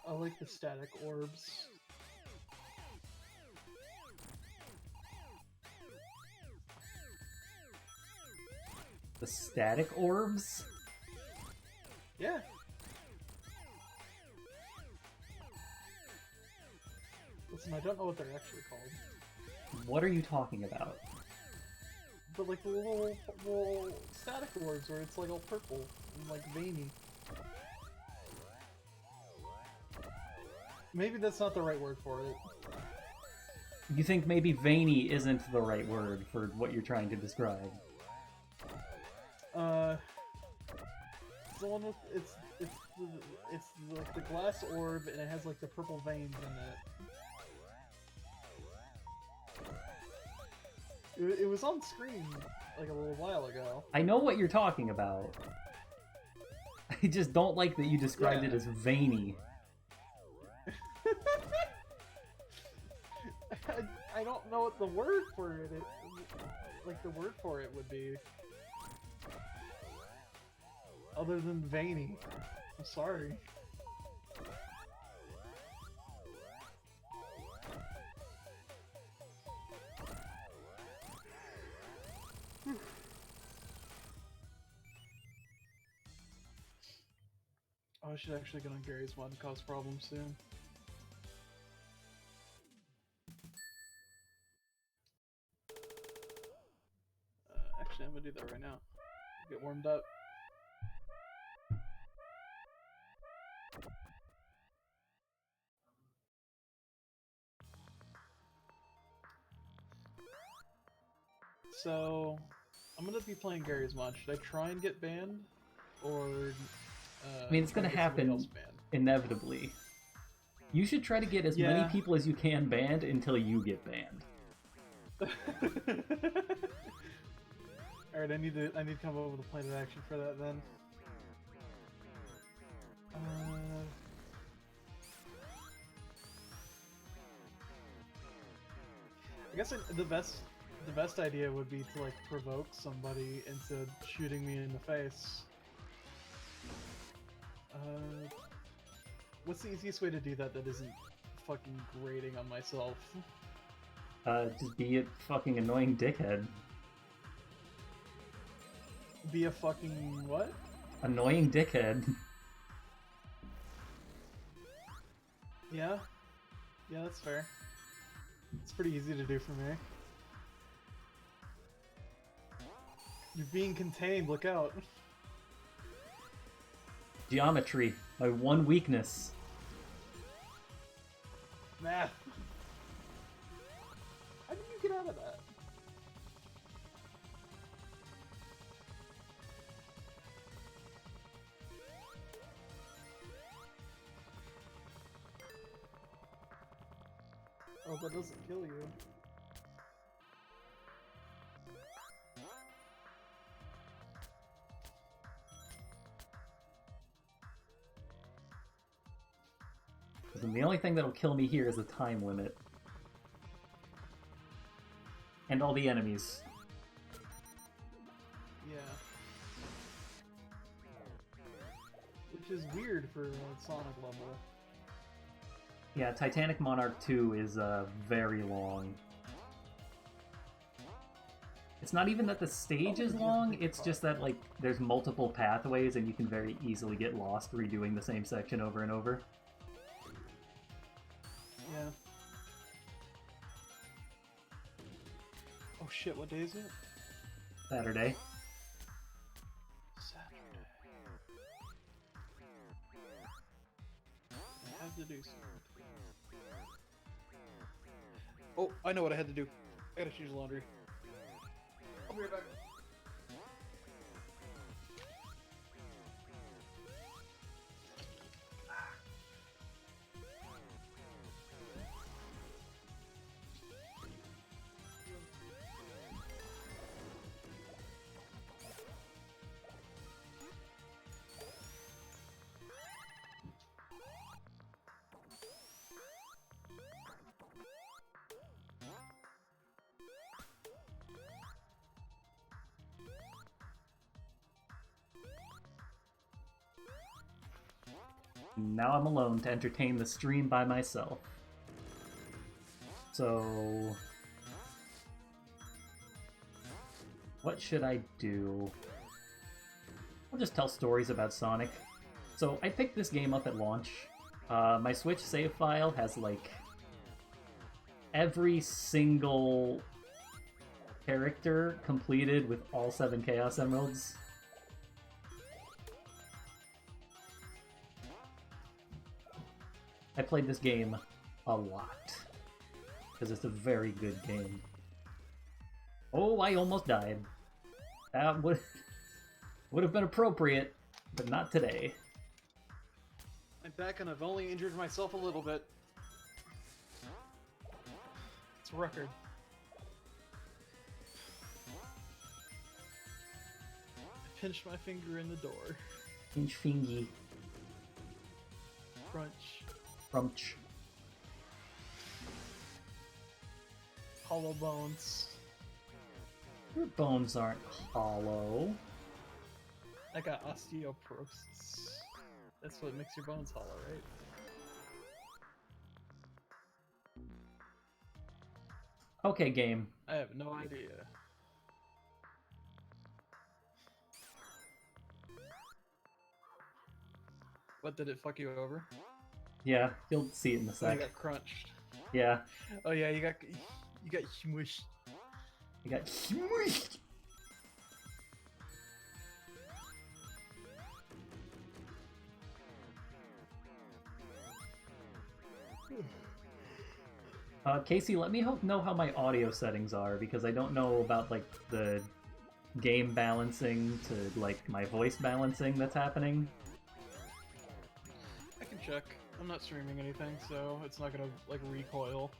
B: I like the static orbs.
A: The static orbs?
B: Yeah. Listen, I don't know what they're actually called.
A: What are you talking about?
B: But like the little static orbs where it's like all purple and like veiny. Maybe that's not the right word for it.
A: You think maybe veiny isn't the right word for what you're trying to describe?
B: It's the one with it's like the glass orb and it has like the purple veins in it. It was on screen like a little while ago.
A: I know what you're talking about. I just don't like that you described it as veiny.
B: I don't know what the word for it is. Like the word for it would be. Other than veiny. I'm sorry. Oh, I should actually get on Gary's mod and cause problems soon. Actually, I'm gonna do that right now. Get warmed up. So, I'm gonna be playing Gary's mod. Should I try and get banned? Or,
A: I mean, it's
B: try
A: gonna
B: and get somebody
A: happen
B: else banned?
A: inevitably. You should try to get as many people as you can banned until you get banned.
B: Alright, I need to come up with a plan of action for that then. I guess the best idea would be to like provoke somebody into shooting me in the face. What's the easiest way to do that that isn't fucking grating on myself?
A: Just be a fucking annoying dickhead.
B: Be a fucking what?
A: Annoying dickhead.
B: Yeah? Yeah, that's fair. It's pretty easy to do for me. You're being contained, look out.
A: Geometry, my one weakness.
B: Math. How did you get out of that? Oh, that doesn't kill you.
A: Listen, the only thing that'll kill me here is the time limit. And all the enemies.
B: Yeah. Which is weird for a Sonic level.
A: Yeah, Titanic Monarch 2 is very long. It's not even that the stage is long, it's just that like there's multiple pathways and you can very easily get lost redoing the same section over and over.
B: Yeah. Oh shit, what day is it?
A: Saturday.
B: Saturday. I have to do something.
C: Oh, I know what I had to do. I gotta choose laundry.
B: I'll be right back.
A: Now I'm alone to entertain the stream by myself. So... what should I do? I'll just tell stories about Sonic. So I picked this game up at launch. My Switch save file has, like, every single character completed with all 7 Chaos Emeralds. I played this game a lot, because it's a very good game. Oh, I almost died. That would have been appropriate, but not today.
C: I'm back and I've only injured myself a little bit. It's a record. I pinched my finger in the door.
A: Pinch fingy.
C: Crunch.
A: Crunch.
C: Hollow bones.
A: Your bones aren't hollow.
C: I got osteoporosis. That's what makes your bones hollow, right?
A: Okay, game.
C: I have no idea. What, did it fuck you over?
A: Yeah, you'll see it in a
C: Oh, you
A: sec.
C: got crunched.
A: Yeah,
C: Oh yeah, you got smushed.
A: you got smushed. Casey, let me know how my audio settings are, because I don't know about, like, the game balancing to, like, my voice balancing that's happening.
C: I can check. I'm not streaming anything, so it's not gonna, like, recoil.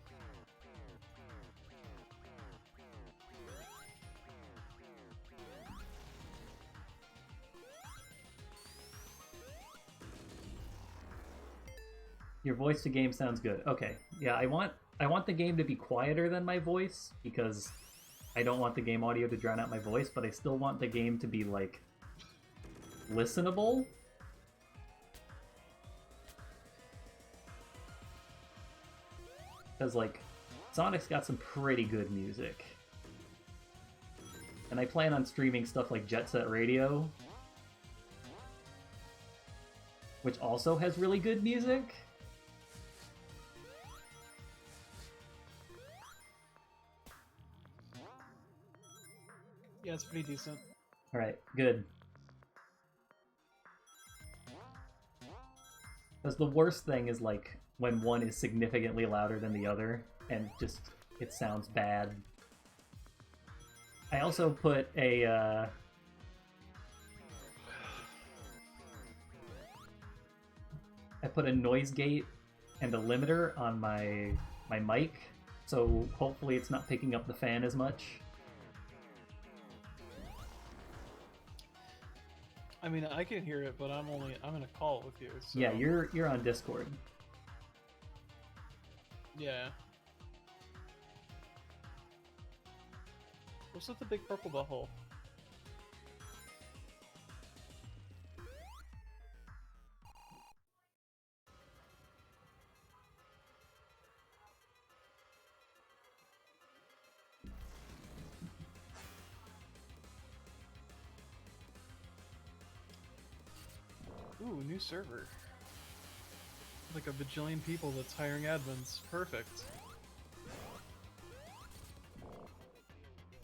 A: Your voice to game sounds good. Okay, yeah, I want the game to be quieter than my voice, because I don't want the game audio to drown out my voice, but I still want the game to be, like, listenable. Because, like, Sonic's got some pretty good music. And I plan on streaming stuff like Jet Set Radio, which also has really good music.
C: Yeah, it's pretty decent.
A: Alright, good. Because the worst thing is, like, when one is significantly louder than the other, and just, it sounds bad. I also put a, I put a noise gate and a limiter on my mic, so hopefully it's not picking up the fan as much.
C: I mean, I can hear it, but I'm in a call with you, so...
A: Yeah, you're on Discord.
C: Yeah. What's with the big purple butthole? Ooh, new server. Like a bajillion people that's hiring admins. Perfect.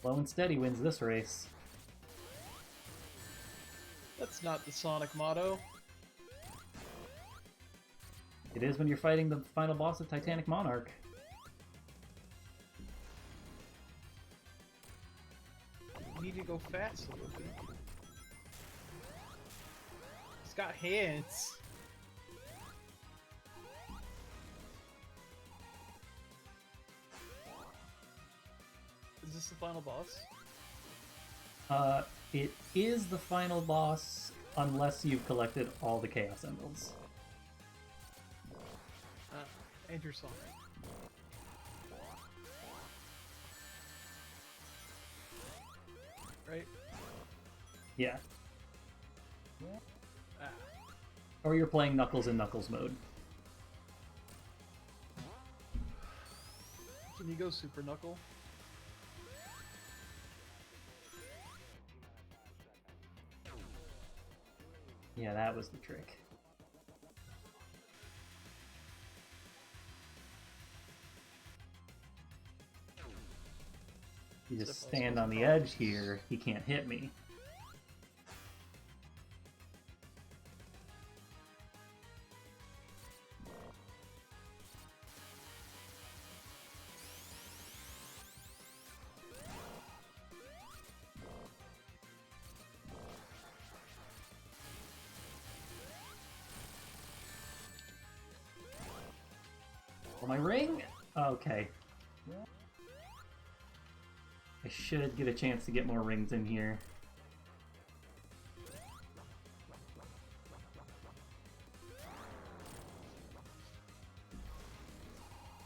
A: Slow and steady wins this race.
C: That's not the Sonic motto.
A: It is when you're fighting the final boss of Titanic Monarch.
C: can go faster with it. It's got hands. Is this the final boss?
A: It is the final boss unless you've collected all the Chaos Emeralds.
C: And your Sonic. Right?
A: Yeah.
C: Ah.
A: Or you're playing Knuckles in Knuckles mode.
C: Can you go Super Knuckle?
A: Yeah, that was the trick. You just stand on the edge here, he can't hit me. Oh, my ring? Okay. I should get a chance to get more rings in here.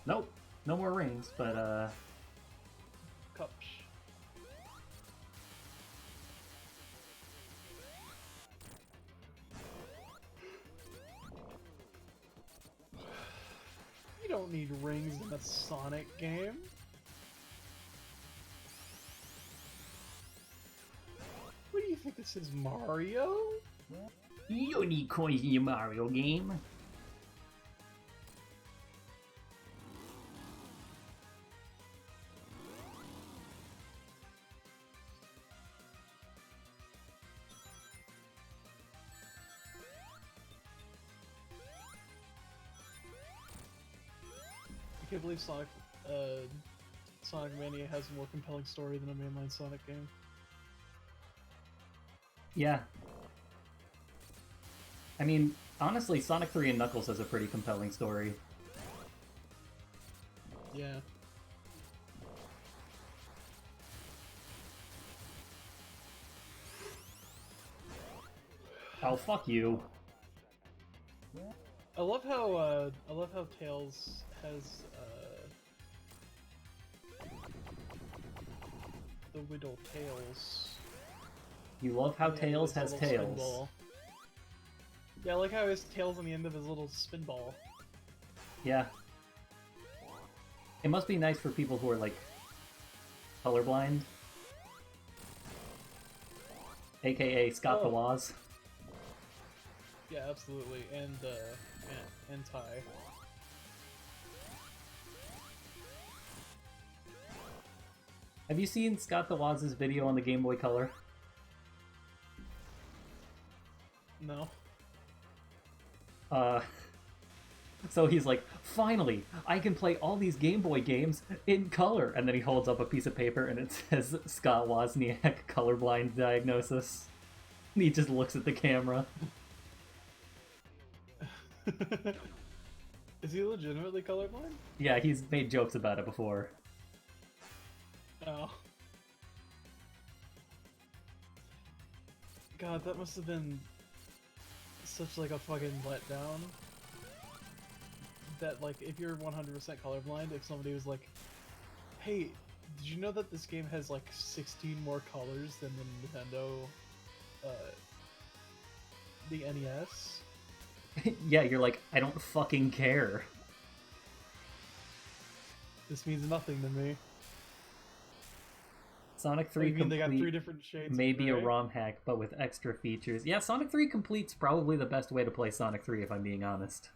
A: Nope, no more rings, but
C: Cups. You don't need rings in a Sonic game. What do you think this is, Mario?
A: you don't need coins in your Mario game.
C: I can't believe Sonic Mania has a more compelling story than a mainline Sonic game.
A: Yeah. I mean, honestly, Sonic 3 and Knuckles has a pretty compelling story.
C: Yeah.
A: Oh, fuck you.
C: I love how Tails has the Widow Tails.
A: You love how
C: Yeah,
A: Tails
C: his
A: has
C: little
A: tails.
C: spinball. Yeah, I like how his tail's on the end of his little spinball.
A: Yeah. It must be nice for people who are, like, colorblind. AKA Scott the
C: Oh.
A: Woz.
C: Yeah, absolutely, and Ty.
A: Have you seen Scott the Woz's video on the Game Boy Color?
C: No.
A: So he's like, finally, I can play all these Game Boy games in color. And then he holds up a piece of paper and it says Scott Wozniak colorblind diagnosis. And he just looks at the camera.
C: Is he legitimately colorblind?
A: Yeah, he's made jokes about it before.
C: Oh. God, that must have been such like a fucking letdown. That like, if you're 100% colorblind, if somebody was like, hey, did you know that this game has like 16 more colors than the Nintendo, the NES?
A: Yeah, you're like, I don't fucking care.
C: This means nothing to me.
A: Sonic
C: Oh,
A: 3
C: you mean they got
A: Complete
C: 3 different shades of
A: maybe a
C: gray?
A: ROM hack, but with extra features. Yeah, Sonic 3 Complete's probably the best way to play Sonic 3, if I'm being honest.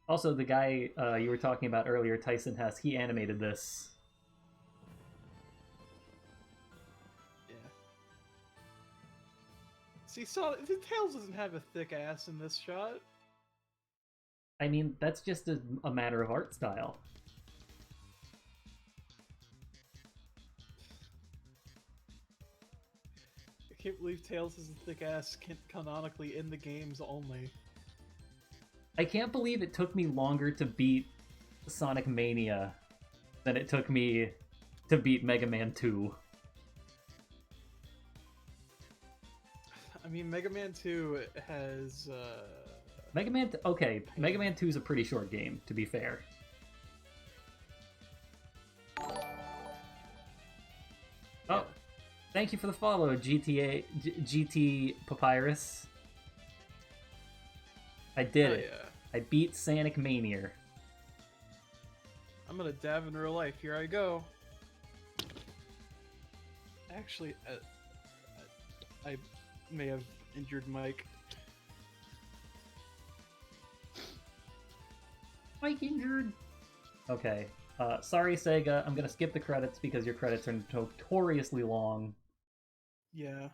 A: Also, the guy you were talking about earlier, Tyson Hess, he animated this.
C: Yeah. See, Sonic, the Tails doesn't have a thick ass in this shot.
A: I mean, that's just a matter of art style.
C: I can't believe Tails has a thick ass canonically in the games only.
A: I can't believe it took me longer to beat Sonic Mania than it took me to beat Mega Man 2.
C: I mean, Mega Man 2 has.
A: Mega Man... Okay, Mega Man 2 is a pretty short game, to be fair. Oh, thank you for the follow, GT Papyrus. I did it.
C: Yeah.
A: I beat Sonic Mania.
C: I'm gonna dab in real life. Here I go. Actually, I may have injured Mike.
A: Mike injured. Okay. Sorry, Sega. I'm gonna skip the credits because your credits are notoriously long.
C: Yeah.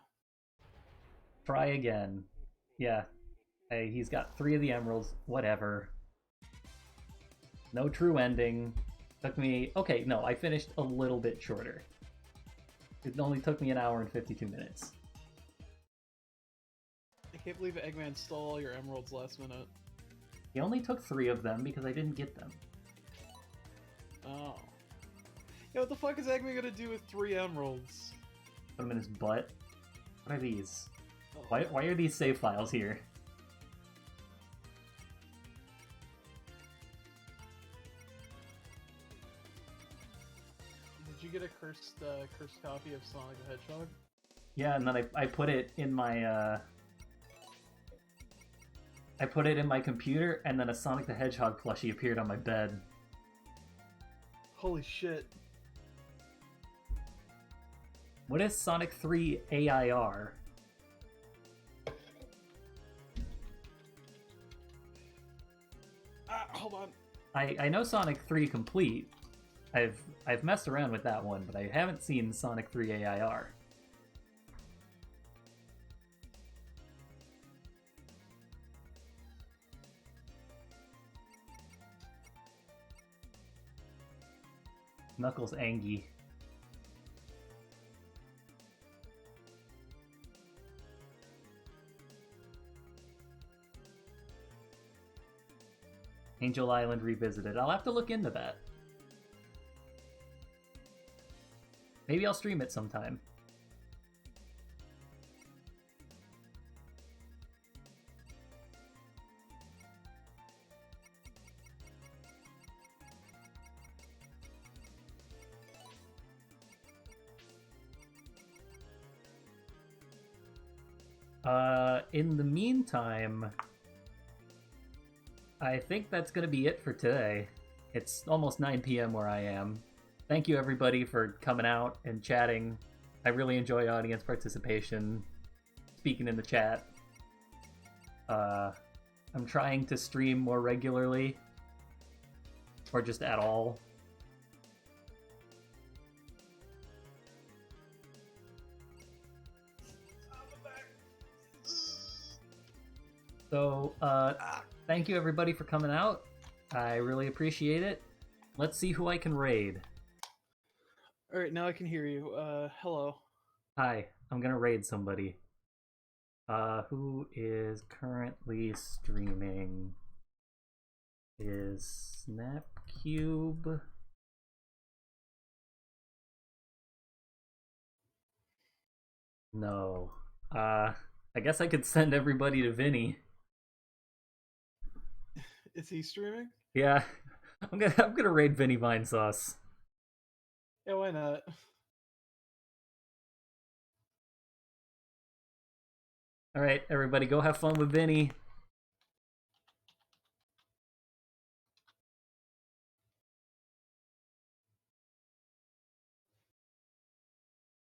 A: Try again. Yeah. Hey, he's got 3 of the emeralds. Whatever. No true ending. Took me... Okay, no, I finished a little bit shorter. It only took me 1 hour and 52 minutes.
C: I can't believe Eggman stole all your emeralds last minute.
A: He only took 3 of them because I didn't get them.
C: Oh. Yeah, what the fuck is Eggman gonna do with 3 emeralds?
A: Put them in his butt. What are these?
C: Oh.
A: Why are these save files here?
C: Did you get a cursed copy of Sonic the Hedgehog?
A: Yeah, and then I put it in my I put it in my computer, and then a Sonic the Hedgehog plushie appeared on my bed.
C: Holy shit.
A: What is Sonic 3 AIR?
C: Hold on.
A: I know Sonic 3 Complete. I've messed around with that one, but I haven't seen Sonic 3 AIR. Knuckles Angie. Angel Island Revisited. I'll have to look into that. Maybe I'll stream it sometime. In the meantime, I think that's going to be it for today. It's almost 9 p.m. where I am. Thank you everybody for coming out and chatting. I really enjoy audience participation, speaking in the chat. I'm trying to stream more regularly, or just at all. So, thank you everybody for coming out. I really appreciate it. Let's see who I can raid.
C: Alright, now I can hear you. Hello.
A: Hi, I'm gonna raid somebody. Who is currently streaming? Is Snapcube? No. I guess I could send everybody to Vinny.
C: Is he streaming?
A: Yeah, I'm gonna raid Vinny Vinesauce.
C: Yeah, why not?
A: All right, everybody, go have fun with Vinny.